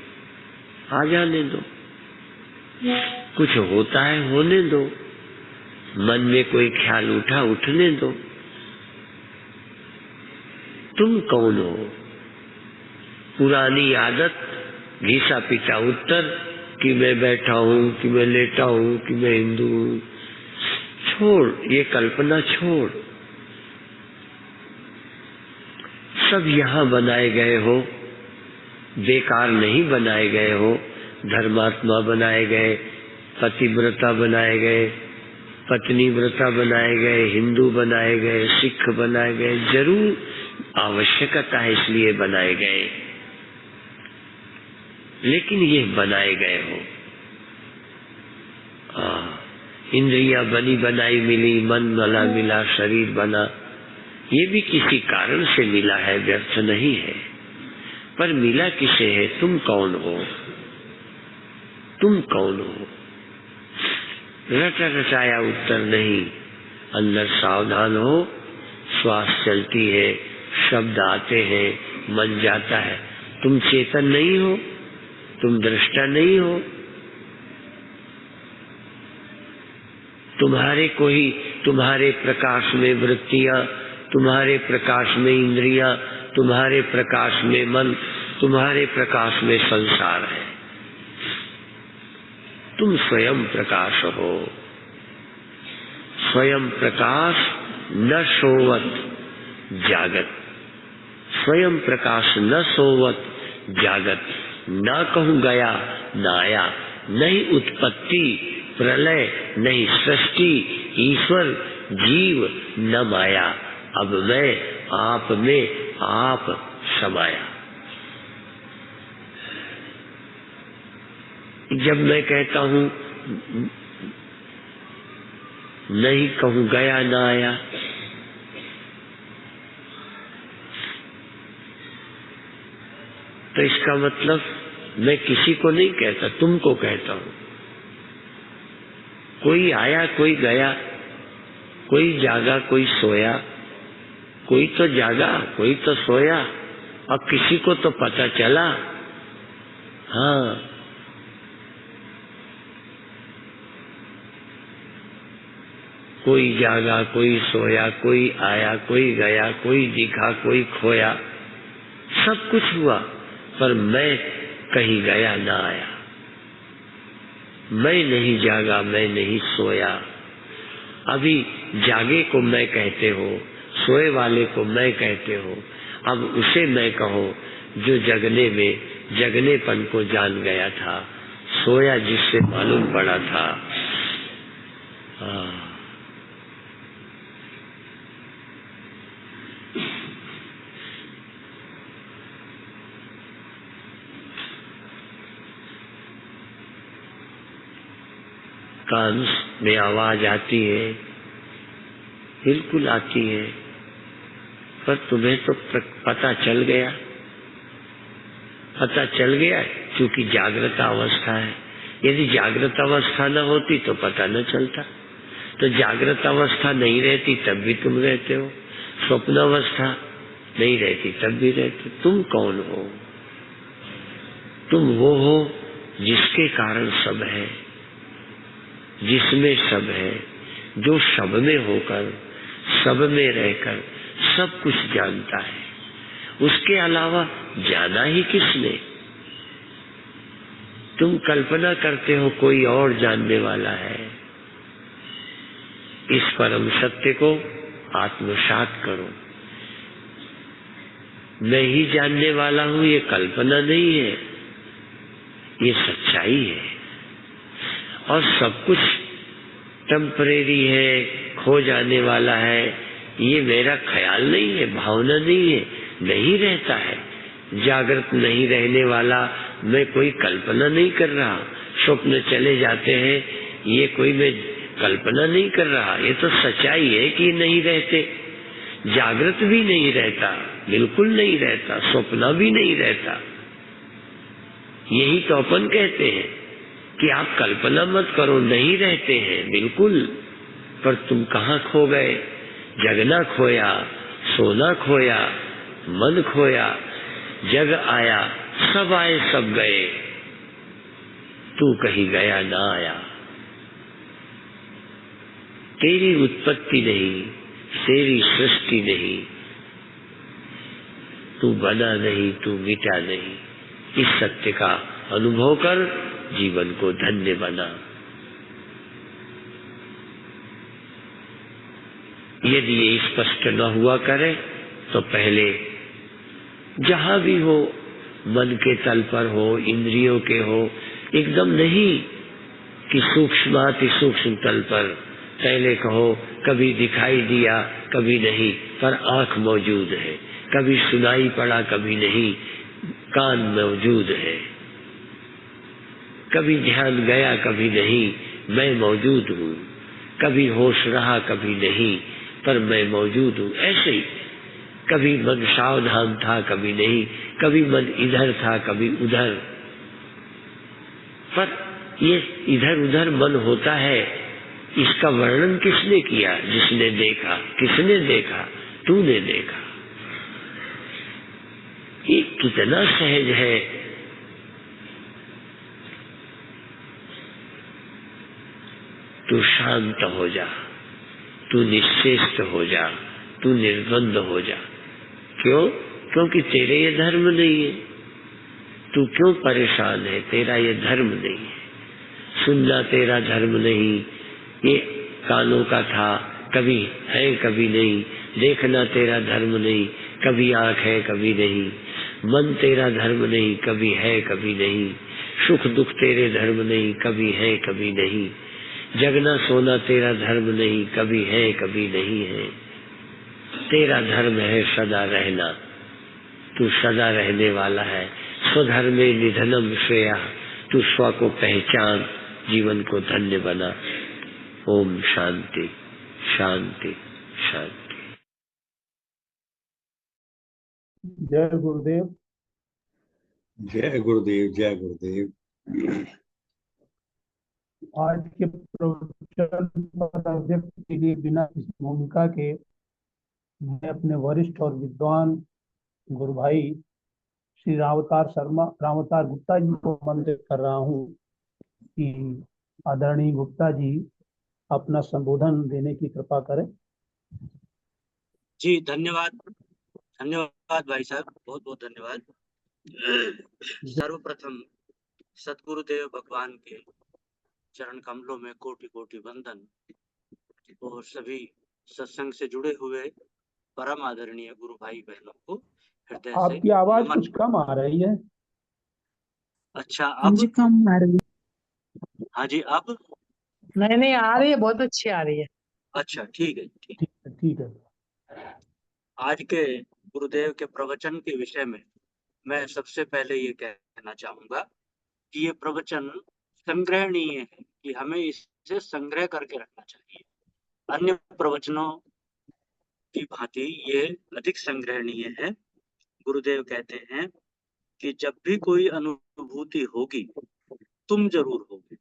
आ जाने दो। कुछ होता है, होने दो। मन में कोई ख्याल उठा, उठने दो। तुम कौन हो? पुरानी आदत, घिसा पिटा उत्तर कि मैं बैठा हूँ, कि मैं लेटा हूँ, कि मैं हिंदू हूँ, छोड़। ये कल्पना छोड़। सब यहाँ बनाए गए हो, बेकार नहीं बनाए गए हो। धर्मात्मा बनाए गए, पतिव्रता बनाए गए, पत्नी व्रता बनाए गए, हिंदू बनाए गए, सिख बनाए गए। जरूर आवश्यकता है इसलिए बनाए गए, लेकिन ये बनाए गए हो। इंद्रियां बनी बनाई मिली, मन मला मिला, शरीर बना। ये भी किसी कारण से मिला है, व्यर्थ नहीं है। पर मिला किसे है? तुम कौन हो? तुम कौन हो? रटा रटाया उत्तर नहीं। अंदर सावधान हो। श्वास चलती है, शब्द आते हैं, मन जाता है। तुम चेतन नहीं हो, तुम दृष्टा नहीं हो। तुम्हारे को ही, तुम्हारे प्रकाश में वृत्तियां, तुम्हारे प्रकाश में इंद्रियां, तुम्हारे प्रकाश में मन, तुम्हारे प्रकाश में संसार है। तुम स्वयं प्रकाश हो। स्वयं प्रकाश न सोवत जागत। स्वयं प्रकाश न सोवत जागत। ना कहूँ गया न आया, नहीं उत्पत्ति प्रलय नहीं सृष्टि, ईश्वर जीव न माया, अब मैं आप में आप समाया। जब मैं कहता हूँ नहीं कहूँ गया ना आया, तो इसका मतलब मैं किसी को नहीं कहता, तुमको कहता हूँ। कोई आया कोई गया, कोई जागा कोई सोया, कोई तो जागा कोई तो सोया, अब किसी को तो पता चला। हाँ, कोई जागा कोई सोया, कोई आया कोई गया, कोई दिखा कोई खोया, सब कुछ हुआ, पर मैं कहीं गया ना आया। मैं नहीं जागा मैं नहीं सोया। अभी जागे को मैं कहते हो, सोए वाले को मैं कहते हो, अब उसे मैं कहो जो जगने में जगनेपन को जान गया था, सोया जिससे मालूम पड़ा था। कान में आवाज आती है, बिल्कुल आती है, पर तुम्हें तो पता चल गया, पता चल गया क्योंकि जागृत अवस्था है। यदि जागृत अवस्था न होती तो पता न चलता। तो जागृत अवस्था नहीं रहती तब भी तुम रहते हो, स्वप्न अवस्था नहीं रहती तब भी रहते। तुम कौन हो? तुम वो हो जिसके कारण सब है, जिसमें सब है, जो सब में होकर सब में रहकर सब कुछ जानता है। उसके अलावा जाना ही किसने? तुम कल्पना करते हो कोई और जानने वाला है। इस परम सत्य को आत्मसात करो। मैं ही जानने वाला हूं, ये कल्पना नहीं है, ये सच्चाई है। और सब कुछ टेम्परेरी है, खो जाने वाला है, ये मेरा ख्याल नहीं है, भावना नहीं है, नहीं रहता है। जागृत नहीं रहने वाला मैं कोई कल्पना नहीं कर रहा। स्वप्न चले जाते हैं, ये कोई मैं कल्पना नहीं कर रहा, ये तो सच्चाई है कि नहीं रहते। जागृत भी नहीं रहता, बिल्कुल नहीं रहता, स्वप्न भी नहीं रहता। यही तो अपन कहते हैं कि आप कल्पना मत करो, नहीं रहते हैं बिल्कुल। पर तुम कहाँ खो गए? जगना खोया, सोना खोया, मन खोया, जग आया, सब आए सब गए, तू कहीं गया ना आया। तेरी उत्पत्ति नहीं, तेरी सृष्टि नहीं, तू बना नहीं, तू मिटा नहीं। इस सत्य का अनुभव कर जीवन को धन्य बना। यदि ये स्पष्ट न हुआ करे तो पहले जहां भी हो, मन के तल पर हो, इंद्रियों के हो, एकदम नहीं कि सूक्ष्माति सूक्ष्म तल पर, पहले कहो कभी दिखाई दिया कभी नहीं, पर आंख मौजूद है, कभी सुनाई पड़ा कभी नहीं, कान मौजूद है, कभी ध्यान गया कभी नहीं, मैं मौजूद हूँ, कभी होश रहा कभी नहीं, पर मैं मौजूद हूँ। ऐसे ही कभी मन सावधान था कभी नहीं, कभी मन इधर था कभी उधर, पर ये इधर उधर मन होता है, इसका वर्णन किसने किया? जिसने देखा। किसने देखा? तूने देखा। ये कितना सहज है। तू शांत हो जा, तू निश्चेष्ट हो जा, तू निर्बंध हो जा। क्यों? क्योंकि तेरे ये धर्म नहीं है। तू क्यों परेशान है? तेरा ये धर्म नहीं है। सुनना तेरा धर्म नहीं, ये कानों का था, कभी है कभी नहीं। देखना तेरा धर्म नहीं, कभी आंख है कभी नहीं। मन तेरा धर्म नहीं, कभी है कभी नहीं। सुख दुख तेरे धर्म नहीं, कभी है कभी नहीं। जगना सोना तेरा धर्म नहीं, कभी है कभी नहीं है। तेरा धर्म है सदा रहना, तू सदा रहने वाला है। स्वधर्मे निधनम श्रेया, तू स्व को पहचान, जीवन को धन्य बना। ओम शांति शांति शांति। जय गुरुदेव। जय गुरुदेव, जय गुरुदेव। आज के प्रवचन पर अध्यक्ष के लिए बिना इस भूमिका के मैं अपने वरिष्ठ और विद्वान गुरु भाई श्री रामावतार गुप्ता जी को आमंत्रित कर रहा हूँ कि आदरणीय गुप्ता जी अपना संबोधन देने की कृपा करें। जी धन्यवाद, धन्यवाद भाई साहब, बहुत बहुत धन्यवाद। सर्वप्रथम सतगुरुदेव भगवान के चरण कमलों में कोटि कोटि वंदन और सभी सत्संग से जुड़े हुए परम आदरणीय गुरु भाई बहनों को हृदय से आपकी आवाज नमन। कुछ कम आ रही है। अच्छा, अब कम आ रही है। हाँ जी, अब नहीं आ रही है, बहुत अच्छी आ रही है। अच्छा, ठीक है, ठीक। ठीक है। आज के गुरुदेव के प्रवचन के विषय में मैं सबसे पहले ये कहना चाहूंगा कि ये प्रवचन संग्रहणीय है, कि हमें इसे संग्रह करके रखना चाहिए। अन्य प्रवचनों की भांति ये अधिक संग्रहणीय है। गुरुदेव कहते हैं कि जब भी कोई अनुभूति होगी, तुम जरूर होगे।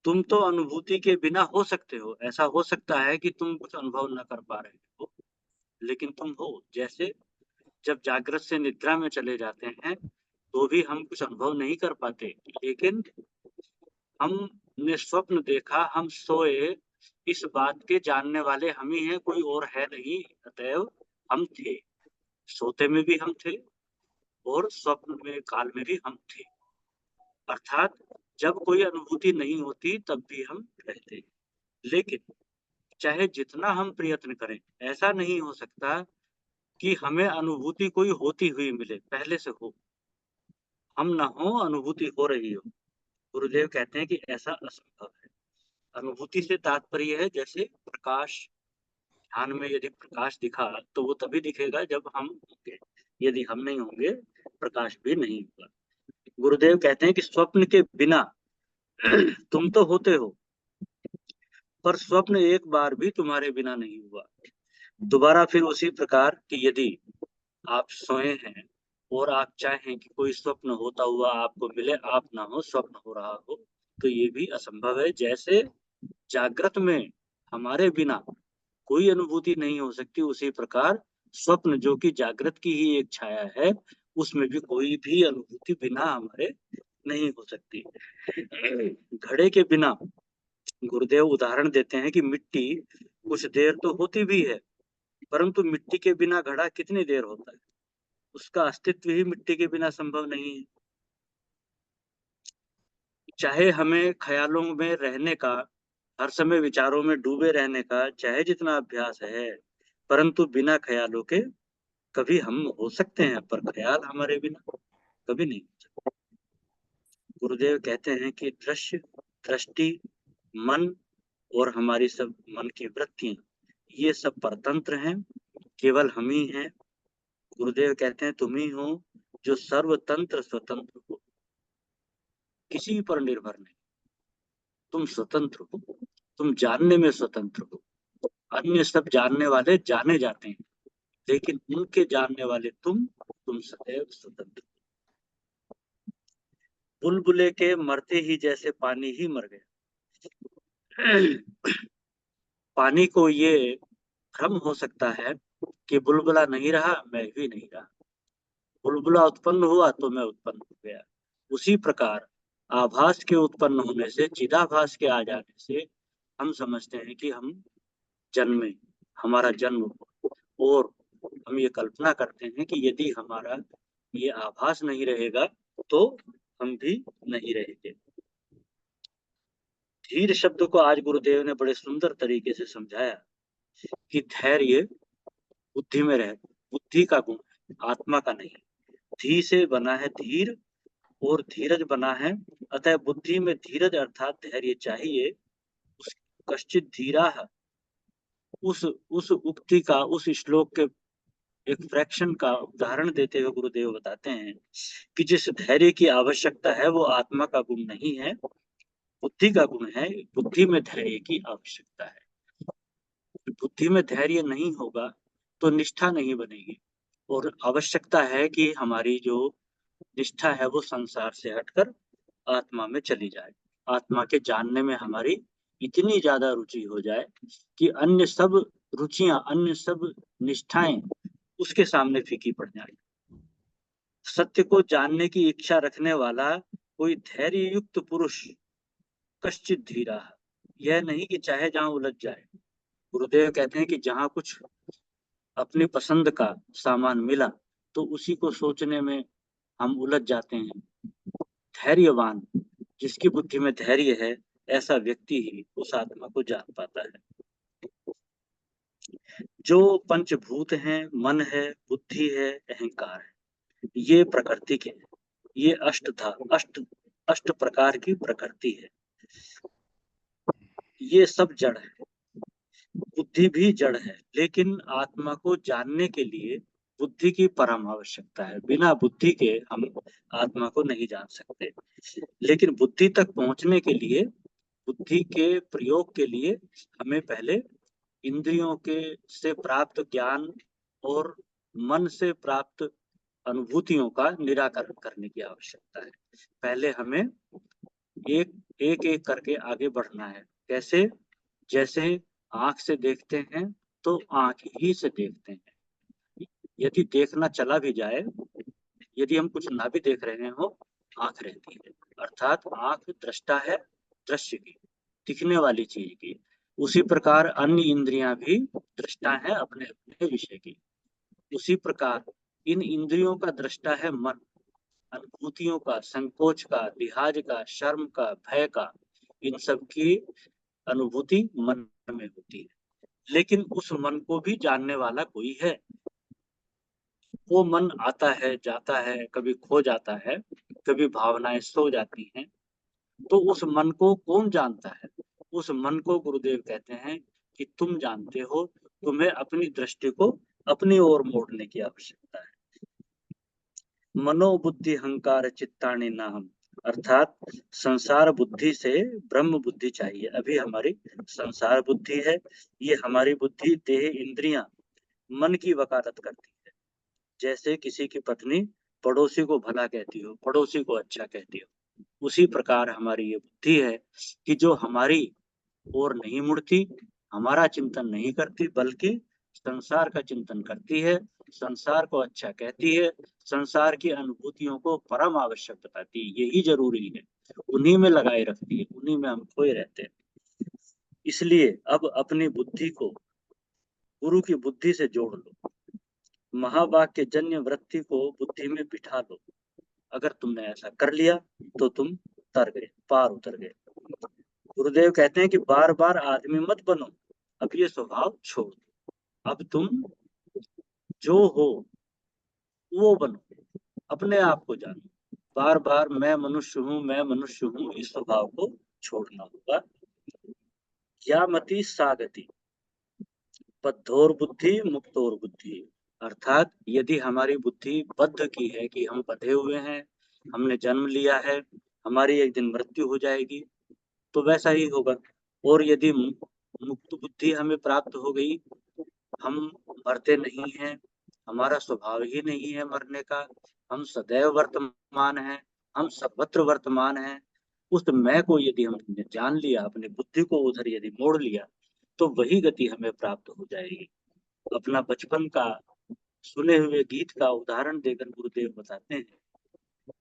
तुम तो अनुभूति के बिना हो सकते हो। ऐसा हो सकता है कि तुम कुछ अनुभव न कर पा रहे हो, लेकिन तुम हो। जैसे जब जागृत से निद्रा में चले जाते हैं तो भी हम कुछ अनुभव नहीं कर पाते, लेकिन हमने स्वप्न देखा, हम सोए, इस बात के जानने वाले हम ही हैं, कोई और है नहीं। अतएव हम थे, सोते में भी हम थे और स्वप्न में काल में भी हम थे। अर्थात जब कोई अनुभूति नहीं होती तब भी हम रहते। लेकिन चाहे जितना हम प्रयत्न करें, ऐसा नहीं हो सकता कि हमें अनुभूति कोई होती हुई मिले, पहले से हो, हम ना हो, अनुभूति हो रही हो। गुरुदेव कहते हैं कि ऐसा असंभव है। अनुभूति से तात्पर्य है जैसे प्रकाश, ध्यान में यदि प्रकाश दिखा तो वो तभी दिखेगा जब हम होंगे, यदि हम नहीं होंगे प्रकाश भी नहीं होगा। गुरुदेव कहते हैं कि स्वप्न के बिना तुम तो होते हो, पर स्वप्न एक बार भी तुम्हारे बिना नहीं हुआ। दोबारा फिर उसी प्रकार कि यदि आप सोए हैं और आप चाहें कि कोई स्वप्न होता हुआ आपको मिले, आप ना हो, स्वप्न हो रहा हो, तो ये भी असंभव है। जैसे जागृत में हमारे बिना कोई अनुभूति नहीं हो सकती, उसी प्रकार स्वप्न जो कि जागृत की ही एक छाया है, उसमें भी कोई भी अनुभूति बिना हमारे नहीं हो सकती। घड़े के बिना गुरुदेव उदाहरण देते हैं कि मिट्टी कुछ देर तो होती भी है, परंतु मिट्टी के बिना घड़ा कितनी देर होता है, उसका अस्तित्व ही मिट्टी के बिना संभव नहीं है। चाहे हमें ख्यालों में रहने का, हर समय विचारों में डूबे रहने का चाहे जितना अभ्यास है, परंतु बिना ख्यालों के कभी हम हो सकते हैं, पर ख्याल हमारे बिना कभी नहीं हो सकते। गुरुदेव कहते हैं कि दृश्य, दृष्टि, मन और हमारी सब मन की वृत्तियां, ये सब परतंत्र हैं, केवल हम ही हैं। गुरुदेव कहते हैं तुम ही हो जो सर्वतंत्र स्वतंत्र हो, किसी पर निर्भर नहीं। तुम स्वतंत्र हो, तुम जानने में स्वतंत्र हो। अन्य सब जानने वाले जाने जाते हैं, लेकिन उनके जानने वाले तुम सदैव स्वतंत्र हो। बुलबुले के मरते ही जैसे पानी ही मर गया। पानी को ये भ्रम हो सकता है कि बुलबुला नहीं रहा, मैं भी नहीं रहा। बुलबुला उत्पन्न हुआ तो मैं उत्पन्न हो गया। उसी प्रकार आभास के उत्पन्न होने से, चिदाभास के आ जाने से हम समझते हैं कि हम जन्मे, हमारा जन्म हुआ, और हम ये कल्पना करते हैं कि यदि हमारा ये आभास नहीं रहेगा तो हम भी नहीं रहेंगे। धीर शब्द को आज गुरुदेव ने बड़े सुंदर तरीके से समझाया कि धैर्य बुद्धि में रहे, बुद्धि का गुण है, आत्मा का नहीं। धी से बना है धीर और धीरज बना है, अतः बुद्धि में धीरज अर्थात धैर्य चाहिए, कश्चित धीराः, उस उक्ति का, उस श्लोक के एक फ्रैक्शन का उदाहरण देते हुए गुरुदेव बताते हैं कि जिस धैर्य की आवश्यकता है वो आत्मा का गुण नहीं है, बुद्धि का गुण है। बुद्धि में धैर्य की आवश्यकता है। बुद्धि में धैर्य नहीं होगा तो निष्ठा नहीं बनेगी, और आवश्यकता है कि हमारी जो निष्ठा है वो संसार से हटकर आत्मा में चली जाए। आत्मा के जानने में हमारी इतनी ज्यादा रुचि हो जाए कि अन्य सब रुचियां, अन्य सब निष्ठाएं उसके सामने फीकी पड़ जाए। सत्य को जानने की इच्छा रखने वाला कोई धैर्य युक्त पुरुष कश्चित धीरा, यह नहीं कि चाहे जहां उलझ जाए। गुरुदेव कहते हैं कि जहां कुछ अपनी पसंद का सामान मिला तो उसी को सोचने में हम उलझ जाते हैं। धैर्यवान, जिसकी बुद्धि में धैर्य है, ऐसा व्यक्ति ही उस आत्मा को जान पाता है। जो पंचभूत हैं, मन है, बुद्धि है, अहंकार है, ये प्रकृति के हैं। ये अष्ट प्रकार की प्रकृति है। ये सब जड़ है, बुद्धि भी जड़ है, लेकिन आत्मा को जानने के लिए बुद्धि की परम आवश्यकता है। बिना बुद्धि के हम आत्मा को नहीं जान सकते। लेकिन बुद्धि तक पहुंचने के लिए, बुद्धि के प्रयोग के लिए हमें पहले इंद्रियों के से प्राप्त ज्ञान और मन से प्राप्त अनुभूतियों का निराकरण करने की आवश्यकता है। पहले हमें एक एक करके आगे बढ़ना है। कैसे? जैसे आंख से देखते हैं तो आंख ही से देखते हैं। यदि देखना चला भी जाए, यदि हम कुछ ना भी देख रहे हो, आंख रहती है। अर्थात आंख दृष्टा है, दृश्य की, दिखने वाली चीज की। उसी प्रकार अन्य इंद्रियां भी दृष्टा है अपने अपने विषय की। उसी प्रकार इन इंद्रियों का दृष्टा है मन। अनुभूतियों का, संकोच का, लिहाज का, शर्म का, भय का, इन सब की अनुभूति मन में होती है। लेकिन उस मन को भी जानने वाला कोई है। वो मन आता है, जाता है, कभी खो जाता है, कभी भावनाएं सो जाती हैं। तो उस मन को कौन जानता है? उस मन को गुरुदेव कहते हैं कि तुम जानते हो। तुम्हें अपनी दृष्टि को अपनी ओर मोड़ने की आवश्यकता है। मनोबुद्धि अहंकार चित्तानि नाहम, अर्थात संसार बुद्धि से ब्रह्म बुद्धि चाहिए। अभी हमारी संसार बुद्धि है। ये हमारी बुद्धि, देह, इंद्रियां, मन की वकालत करती है। जैसे किसी की पत्नी पड़ोसी को भला कहती हो, पड़ोसी को अच्छा कहती हो, उसी प्रकार हमारी ये बुद्धि है कि जो हमारी ओर नहीं मुड़ती, हमारा चिंतन नहीं करती, बल्कि संसार का चिंतन करती है, संसार को अच्छा कहती है, संसार की अनुभूतियों को परम आवश्यक बताती है, यही जरूरी है, उन्हीं में लगाए रखती है, उन्हीं में हम खोए रहते हैं। इसलिए अब अपनी बुद्धि को गुरु की बुद्धि से जोड़ लो। महावाक्य जन्य वृत्ति को बुद्धि में बिठा लो। अगर तुमने ऐसा कर लिया तो तुम तर गए, पार उतर गए। गुरुदेव कहते हैं कि बार बार आदमी मत बनो, अब ये स्वभाव छोड़ दो। अब तुम जो हो वो बनो, अपने आप को जानो। बार बार मैं मनुष्य हूँ, मैं मनुष्य हूँ, इस स्वभाव को छोड़ना होगा। या मति सागति, बद्धोर बुद्धि मुक्तोर बुद्धि, अर्थात यदि हमारी बुद्धि बद्ध की है कि हम बंधे हुए हैं, हमने जन्म लिया है, हमारी एक दिन मृत्यु हो जाएगी, तो वैसा ही होगा। और यदि मुक्त बुद्धि हमें प्राप्त हो गई, हम मरते नहीं हैं, हमारा स्वभाव ही नहीं है मरने का, हम सदैव वर्तमान हैं, हम सर्वत्र वर्तमान हैं, उस मैं को यदि हमने जान लिया, अपनी बुद्धि को उधर यदि मोड़ लिया, तो वही गति हमें प्राप्त हो जाएगी। अपना बचपन का सुने हुए गीत का उदाहरण देकर गुरुदेव बताते हैं,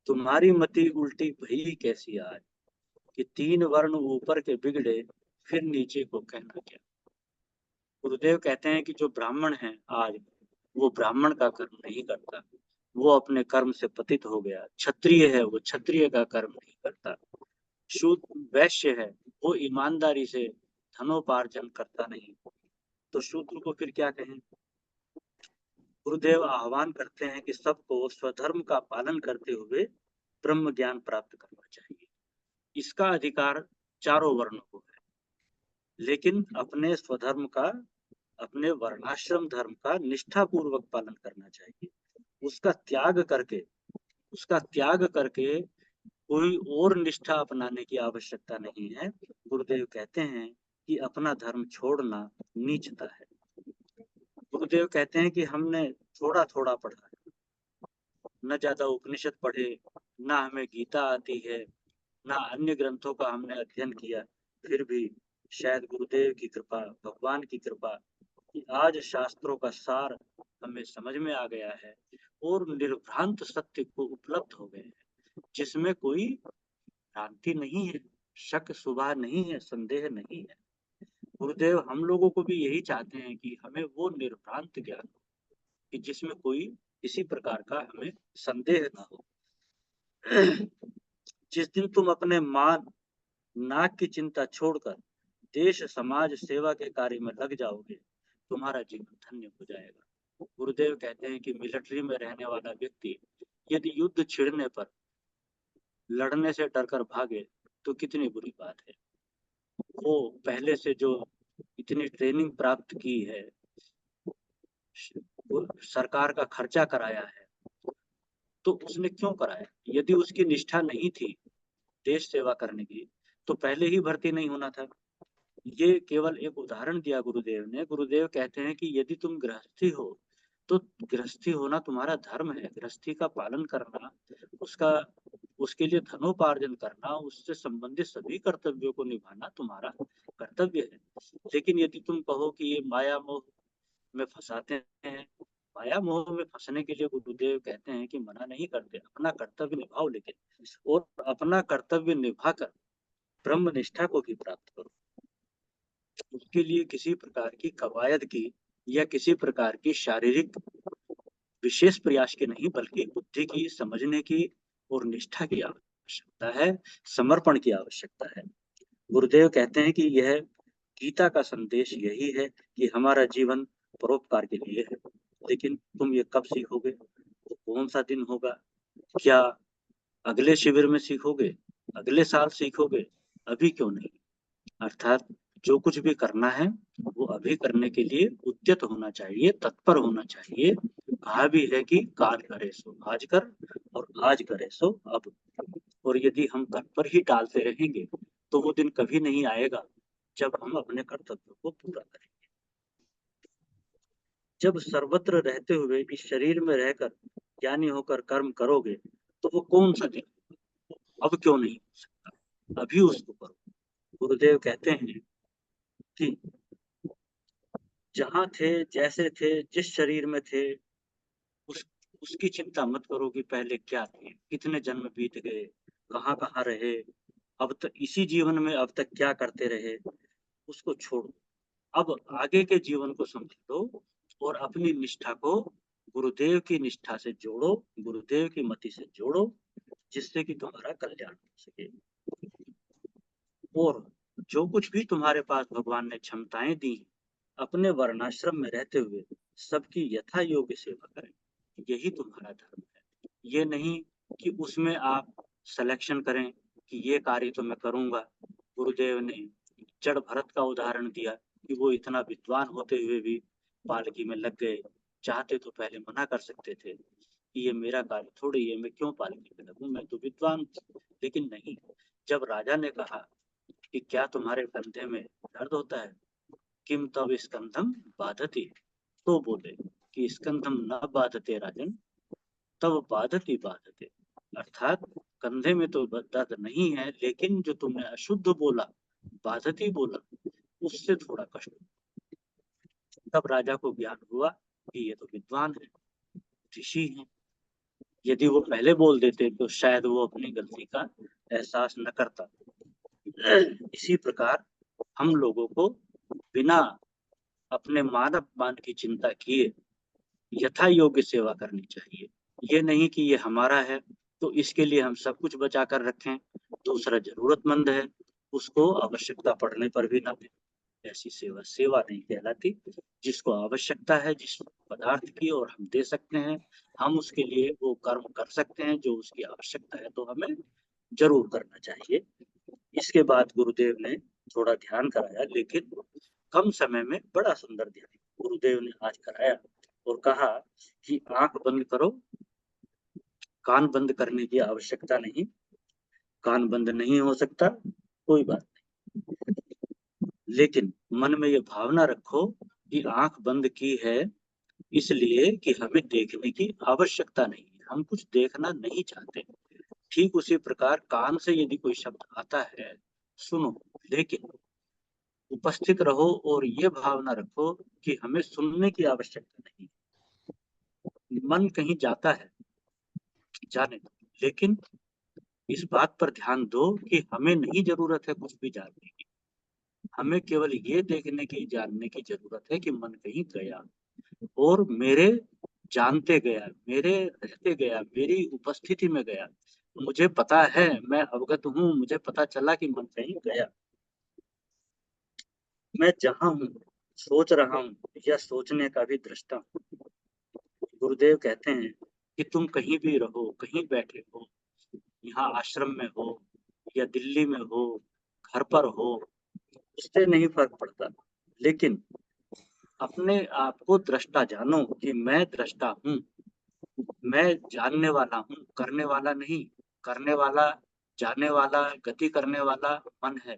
तुम्हारी मति उल्टी भई कैसी आज, कि 3 वर्ण ऊपर के बिगड़े, फिर नीचे को कहना क्या। गुरुदेव कहते हैं कि जो ब्राह्मण है आज, वो ब्राह्मण का कर्म नहीं करता, वो अपने कर्म से पतित हो गया। क्षत्रिय है, वो क्षत्रिय का कर्म नहीं करता। शूद्र वैश्य है, वो ईमानदारी से धनोपार्जन करता नहीं, तो शूद्र को फिर क्या कहें। गुरुदेव आह्वान करते हैं कि सबको स्वधर्म का पालन करते हुए ब्रह्म ज्ञान प्राप्त करना चाहिए। इसका अधिकार चारों वर्णों को है। लेकिन अपने स्वधर्म का, अपने वर्णाश्रम धर्म का निष्ठापूर्वक पालन करना चाहिए। उसका त्याग करके कोई और निष्ठा अपनाने की आवश्यकता नहीं है। गुरुदेव कहते हैं कि अपना धर्म छोड़ना नीचता है। गुरुदेव कहते हैं कि हमने थोड़ा थोड़ा पढ़ा है, न ज्यादा उपनिषद पढ़े, ना हमें गीता आती है, ना अन्य ग्रंथों का हमने अध्ययन किया, फिर भी शायद गुरुदेव की कृपा, भगवान की कृपा कि आज शास्त्रों का सार हमें समझ में आ गया है और निर्भ्रांत सत्य को उपलब्ध हो गए हैं, जिसमें कोई भ्रांति नहीं है, शक शुबा नहीं है, संदेह नहीं है। गुरुदेव हम लोगों को भी यही चाहते हैं कि हमें वो निर्भ्रांत ज्ञान कि जिसमें कोई किसी प्रकार का हमें संदेह ना हो। जिस दिन तुम अपने मान नाक की चिंता छोड़कर देश समाज सेवा के कार्य में लग जाओगे, तुम्हारा जीवन धन्य हो जाएगा। गुरुदेव कहते हैं कि मिलिट्री में रहने वाला व्यक्ति यदि युद्ध छिड़ने पर लड़ने से डरकर भागे तो कितनी बुरी बात है। वो पहले से जो इतनी ट्रेनिंग प्राप्त की है, वो सरकार का खर्चा कराया है, तो उसने क्यों कराया? यदि उसकी निष्ठा नहीं थी देश सेवा करने की तो पहले ही भर्ती नहीं होना था। ये केवल एक उदाहरण दिया गुरुदेव ने। गुरुदेव कहते हैं कि यदि तुम गृहस्थी हो तो गृहस्थी होना तुम्हारा धर्म है। गृहस्थी का पालन करना, उसका उसके लिए धनोपार्जन करना, उससे संबंधित सभी कर्तव्यों को निभाना तुम्हारा कर्तव्य है। लेकिन यदि तुम कहो कि ये माया मोह में फंसाते हैं, माया मोह में फंसने के लिए गुरुदेव कहते हैं कि मना नहीं करते, अपना कर्तव्य निभाओ, लेकिन और अपना कर्तव्य निभाकर ब्रह्म निष्ठा को भी प्राप्त करो। उसके लिए किसी प्रकार की कवायद की या किसी प्रकार की शारीरिक विशेष प्रयास की नहीं, बल्कि बुद्धि की, समझने की और निष्ठा की आवश्यकता है, समर्पण की आवश्यकता है। गुरुदेव कहते हैं कि यह गीता का संदेश यही है कि हमारा जीवन परोपकार के लिए है। लेकिन तुम ये कब सीखोगे? वो कौन सा दिन होगा? क्या अगले शिविर में सीखोगे? अगले साल सीखोगे? अभी क्यों नहीं? अर्थात जो कुछ भी करना है वो अभी करने के लिए उद्यत होना चाहिए, तत्पर होना चाहिए। कहा भी है कि काल करे सो आज कर और आज करे सो अब। और यदि हम तत्पर ही टालते रहेंगे तो वो दिन कभी नहीं आएगा जब हम अपने कर्तव्य को पूरा करेंगे। जब सर्वत्र रहते हुए इस शरीर में रहकर ज्ञानी होकर कर्म करोगे तो वो कौन सा दिन? अब क्यों नहीं हो सकता? अभी उसको करो। गुरुदेव कहते हैं कि जहाँ थे, जैसे थे, जिस शरीर में थे, उस उसकी चिंता मत करो कि पहले क्या थे, कितने जन्म बीत गए, कहाँ कहाँ रहे, अब तक इसी जीवन में अब तक क्या करते रहे, उसको छोड़ो। अब आगे के जीवन को समझो और अपनी निष्ठा को गुरुदेव की निष्ठा से जोड़ो, गुरुदेव की मति से जोड़ो, जिससे कि तुम्हारा कल्याण हो सके। और जो कुछ भी तुम्हारे पास भगवान ने क्षमताएं दी, अपने वर्णाश्रम में रहते हुए सबकी यथा योग्य सेवा करें। यही तुम्हारा धर्म है। ये नहीं कि उसमें आप सिलेक्शन करें कि ये कार्य तो मैं करूंगा। गुरुदेव ने जड़ भरत का उदाहरण दिया कि वो इतना विद्वान होते हुए भी पालकी में लग गए। चाहते तो पहले मना कर सकते थे कि ये मेरा कार्य थोड़ी है, मैं क्यों पालकी में लगूं, मैं तो विद्वान हूं। लेकिन नहीं, जब राजा ने कहा कि क्या तुम्हारे कंधे में दर्द होता है, किम तब स्कंधम बाधती, तो बोले कि स्कंधम न बाधते राजन, तब बाधती बाधते। अर्थात कंधे में तो दर्द नहीं है, लेकिन जो तुमने अशुद्ध बोला, बाधती बोला, उससे थोड़ा कष्ट। तब राजा को ज्ञान हुआ कि ये तो विद्वान है, ऋषि हैं। यदि वो पहले बोल देते तो शायद वो अपनी गलती का एहसास न करता। इसी प्रकार हम लोगों को बिना अपने मानव मान की चिंता किए यथा योग्य सेवा करनी चाहिए। ये नहीं कि ये हमारा है तो इसके लिए हम सब कुछ बचा कर रखें, दूसरा जरूरतमंद है उसको आवश्यकता पड़ने पर भी ना दें। ऐसी सेवा सेवा नहीं कहलाती। जिसको आवश्यकता है जिस पदार्थ की और हम दे सकते हैं, हम उसके लिए वो कर्म कर सकते हैं जो उसकी आवश्यकता है, तो हमें जरूर करना चाहिए। इसके बाद गुरुदेव ने थोड़ा ध्यान कराया, लेकिन कम समय में बड़ा सुंदर ध्यान गुरुदेव ने आज कराया और कहा कि आंख बंद करो, कान बंद करने की आवश्यकता नहीं, कान बंद नहीं हो सकता कोई बात नहीं, लेकिन मन में ये भावना रखो कि आंख बंद की है इसलिए कि हमें देखने की आवश्यकता नहीं है, हम कुछ देखना नहीं चाहते। ठीक उसी प्रकार कान से यदि कोई शब्द आता है सुनो, लेकिन उपस्थित रहो और ये भावना रखो कि हमें सुनने की आवश्यकता नहीं है। मन कहीं जाता है, जाने दो, लेकिन इस बात पर ध्यान दो कि हमें नहीं जरूरत है कुछ भी जानने की, हमें केवल ये देखने की जानने की जरूरत है कि मन कहीं गया और मेरे जानते गया, मेरे रहते गया, मेरी उपस्थिति में गया, मुझे पता है, मैं अवगत हूँ, मुझे पता चला कि मन कहीं गया, मैं जहां हूँ सोच रहा हूँ या सोचने का भी दृष्टा हूँ। गुरुदेव कहते हैं कि तुम कहीं भी रहो, कहीं बैठे हो, यहाँ आश्रम में हो या दिल्ली में हो, घर पर हो, उससे नहीं फर्क पड़ता, लेकिन अपने आप को दृष्टा जानो कि मैं दृष्टा हूँ, मैं जानने वाला हूँ, करने वाला नहीं। करने वाला, जानने वाला, गति करने वाला मन है,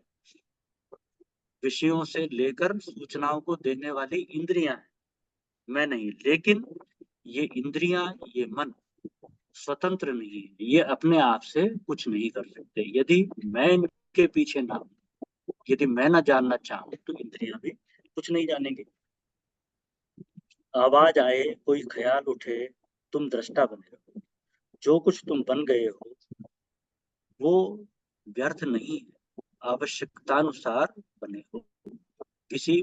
विषयों से लेकर सूचनाओं को देने वाली इंद्रियां हैं, मैं नहीं। लेकिन ये इंद्रियां, ये मन स्वतंत्र नहीं है, ये अपने आप से कुछ नहीं कर सकते। यदि मैं इनके पीछे ना हूं, यदि मैं ना जानना चाहूं, तो इंद्रियां भी कुछ नहीं जानेंगे। आवाज आए, कोई ख्याल उठे, तुम दृष्टा बने रहो। जो कुछ तुम बन गए हो वो व्यर्थ नहीं है, आवश्यकतानुसार बने हो, किसी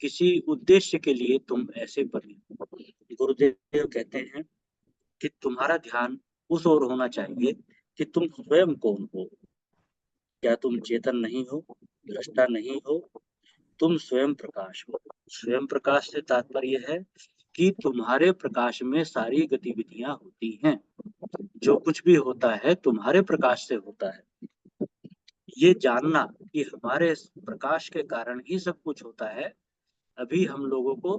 किसी उद्देश्य के लिए तुम ऐसे बने हो। गुरुदेव कहते हैं कि तुम्हारा ध्यान उस ओर होना चाहिए कि तुम स्वयं कौन हो। क्या तुम चेतन नहीं हो, दृष्टा नहीं हो, तुम स्वयं प्रकाश हो। स्वयं प्रकाश से तात्पर्य है कि तुम्हारे प्रकाश में सारी गतिविधियां होती हैं, जो कुछ भी होता है तुम्हारे प्रकाश से होता है। ये जानना कि हमारे प्रकाश के कारण ही सब कुछ होता है, अभी हम लोगों को,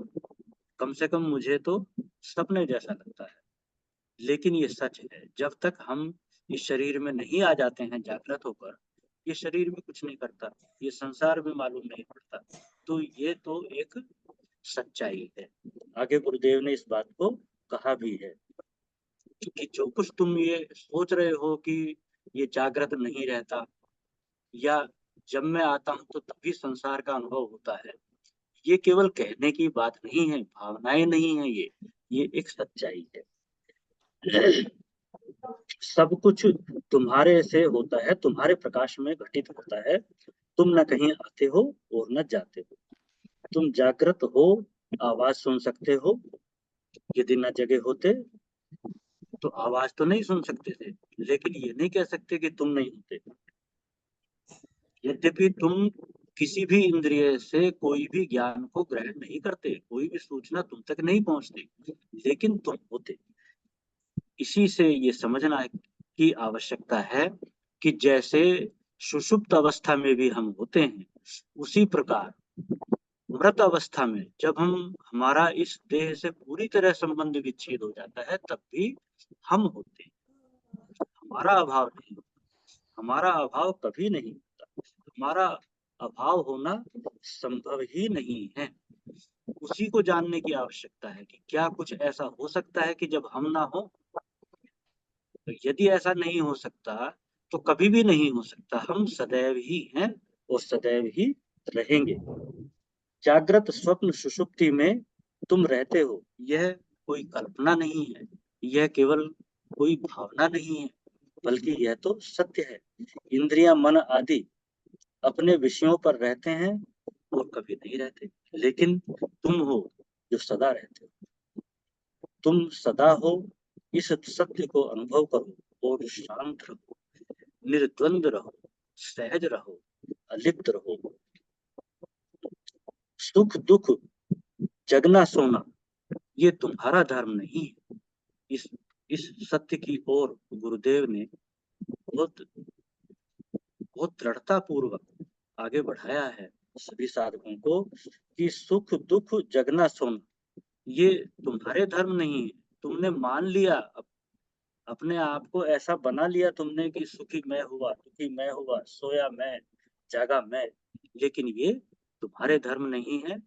कम से कम मुझे तो सपने जैसा लगता है, लेकिन ये सच है। जब तक हम इस शरीर में नहीं आ जाते हैं जागृत होकर, ये शरीर भी कुछ नहीं करता, ये संसार भी मालूम नहीं पड़ता। तो ये तो एक सच्चाई है। आगे गुरुदेव ने इस बात को कहा भी है कि जो कुछ तुम ये सोच रहे हो कि ये जागृत नहीं रहता, या जब मैं आता हूँ तो तभी संसार का अनुभव होता है, ये केवल कहने की बात नहीं है, भावनाएं नहीं है, ये एक सच्चाई है। सब कुछ तुम्हारे से होता है, तुम्हारे प्रकाश में घटित होता है। तुम न कहीं आते हो और न जाते हो। तुम जागृत हो, आवाज सुन सकते हो, यदि न जगे होते तो आवाज तो नहीं सुन सकते थे, लेकिन ये नहीं कह सकते कि तुम नहीं होते। यद्यपि तुम किसी भी इंद्रिय से कोई भी ज्ञान को ग्रहण नहीं करते, कोई भी सूचना तुम तक नहीं पहुंचती, लेकिन तुम होते। इसी से ये समझना की आवश्यकता है कि जैसे सुषुप्त अवस्था में भी हम होते हैं, उसी प्रकार मृत अवस्था में जब हमारा इस देह से पूरी तरह संबंध विच्छेद हो जाता है, तब भी हम होते हैं, हमारा अभाव नहीं होता। हमारा अभाव कभी नहीं होता, हमारा अभाव होना संभव ही नहीं है। उसी को जानने की आवश्यकता है कि क्या कुछ ऐसा हो सकता है कि जब हम ना हो। तो यदि ऐसा नहीं हो सकता तो कभी भी नहीं हो सकता, हम सदैव ही हैं और सदैव ही रहेंगे। जागृत स्वप्न सुषुप्ति में तुम रहते हो, यह कोई कल्पना नहीं है, यह केवल कोई भावना नहीं है, बल्कि यह तो सत्य है। इंद्रियां, मन आदि अपने विषयों पर रहते हैं और कभी नहीं रहते, लेकिन तुम हो जो सदा रहते हो। तुम सदा हो, इस सत्य को अनुभव करो और शांत रहो, निर्द्वंद रहो, सहज रहो, अलिप्त रहो। सुख दुख, जगना सोना, ये तुम्हारा धर्म नहीं है। इस सत्य की ओर गुरुदेव ने बहुत बहुत दृढ़ता पूर्वक आगे बढ़ाया है सभी साधकों को कि सुख दुख जगना सुन, ये तुम्हारे धर्म नहीं है। तुमने मान लिया, अपने आप को ऐसा बना लिया तुमने कि सुखी मैं हुआ, दुखी मैं हुआ, सोया मैं, जागा मैं, लेकिन ये तुम्हारे धर्म नहीं है।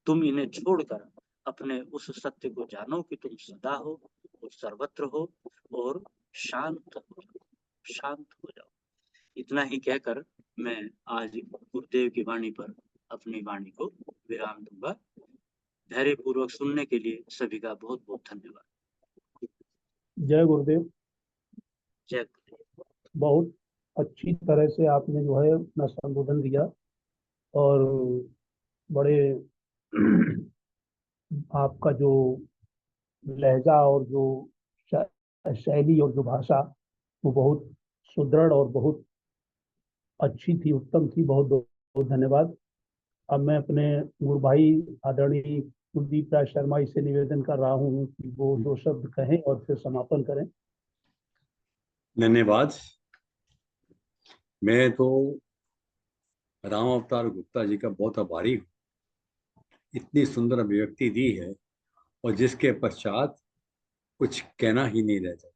तुम इन्हें छोड़कर अपने उस सत्य को जानो कि तुम सदा हो, और सर्वत्र हो, और शांत हो जाओ, शांत हो जाओ। इतना ही कहकर मैं आज गुरुदेव की वाणी पर अपनी वाणी को विराम दूंगा। धैर्य पूर्वक सुनने के लिए सभी का बहुत बहुत धन्यवाद। जय गुरुदेव। जय गुरुदेव। बहुत अच्छी तरह से आपने जो है अपना संबोधन दिया, और बड़े आपका जो लहजा और जो शैली और जो भाषा, वो बहुत सुदृढ़ और बहुत अच्छी थी, उत्तम थी। बहुत बहुत धन्यवाद। अब मैं अपने गुरु भाई आदरणीय कुलदीप राज शर्मा जी से निवेदन कर रहा हूँ कि वो 2 शब्द कहें और फिर समापन करें। धन्यवाद। मैं तो राम अवतार गुप्ता जी का बहुत आभारी हूँ, इतनी सुंदर अभिव्यक्ति दी है और जिसके पश्चात कुछ कहना ही नहीं रह जाता।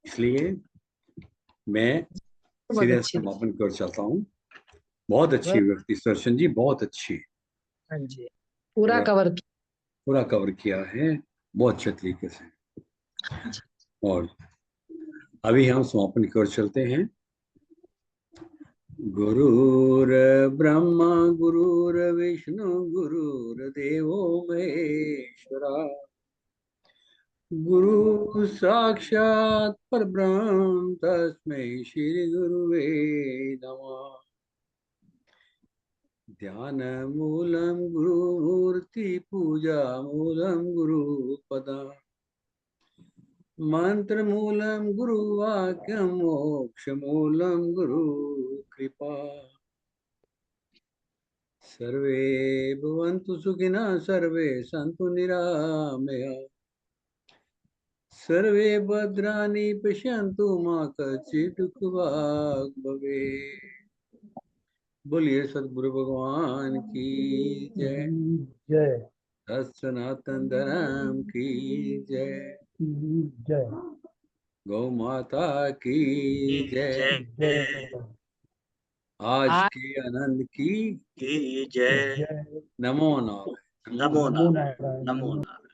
इसलिए मैं सीधे समापन कर चाहता हूँ। बहुत अच्छी व्यक्ति दर्शन जी, बहुत अच्छी। हाँ जी, पूरा कवर किया है बहुत अच्छे तरीके से। और अभी हम समापन की ओर चलते हैं। गुरुर ब्रह्मा गुरुर विष्णु गुरुर्देवो महेश्वरा, गुरु साक्षात परब्रह्म तस्मै श्री गुरुवे नमः। ध्यान मूलम गुरुमूर्ति पूजा मूलम गुरुपदा, मंत्र मूलम गुरुवाक्यम मोक्ष मूलम गुरु कृपा। सर्वे भवन्तु सुखिनः सर्वे सन्तु निरामया, सर्वे भद्राणि पश्यन्तु मा कश्चित् दुःखभाग् भवेत्। बोलिए सद्गुरु भगवान की जय। जय। सनातन धर्म की जय। जय। गौ माता की जय। जय। आज के आनंद की जय। नमो नारायण। नमो नमो नारायण। नारायण। नमो नारायण।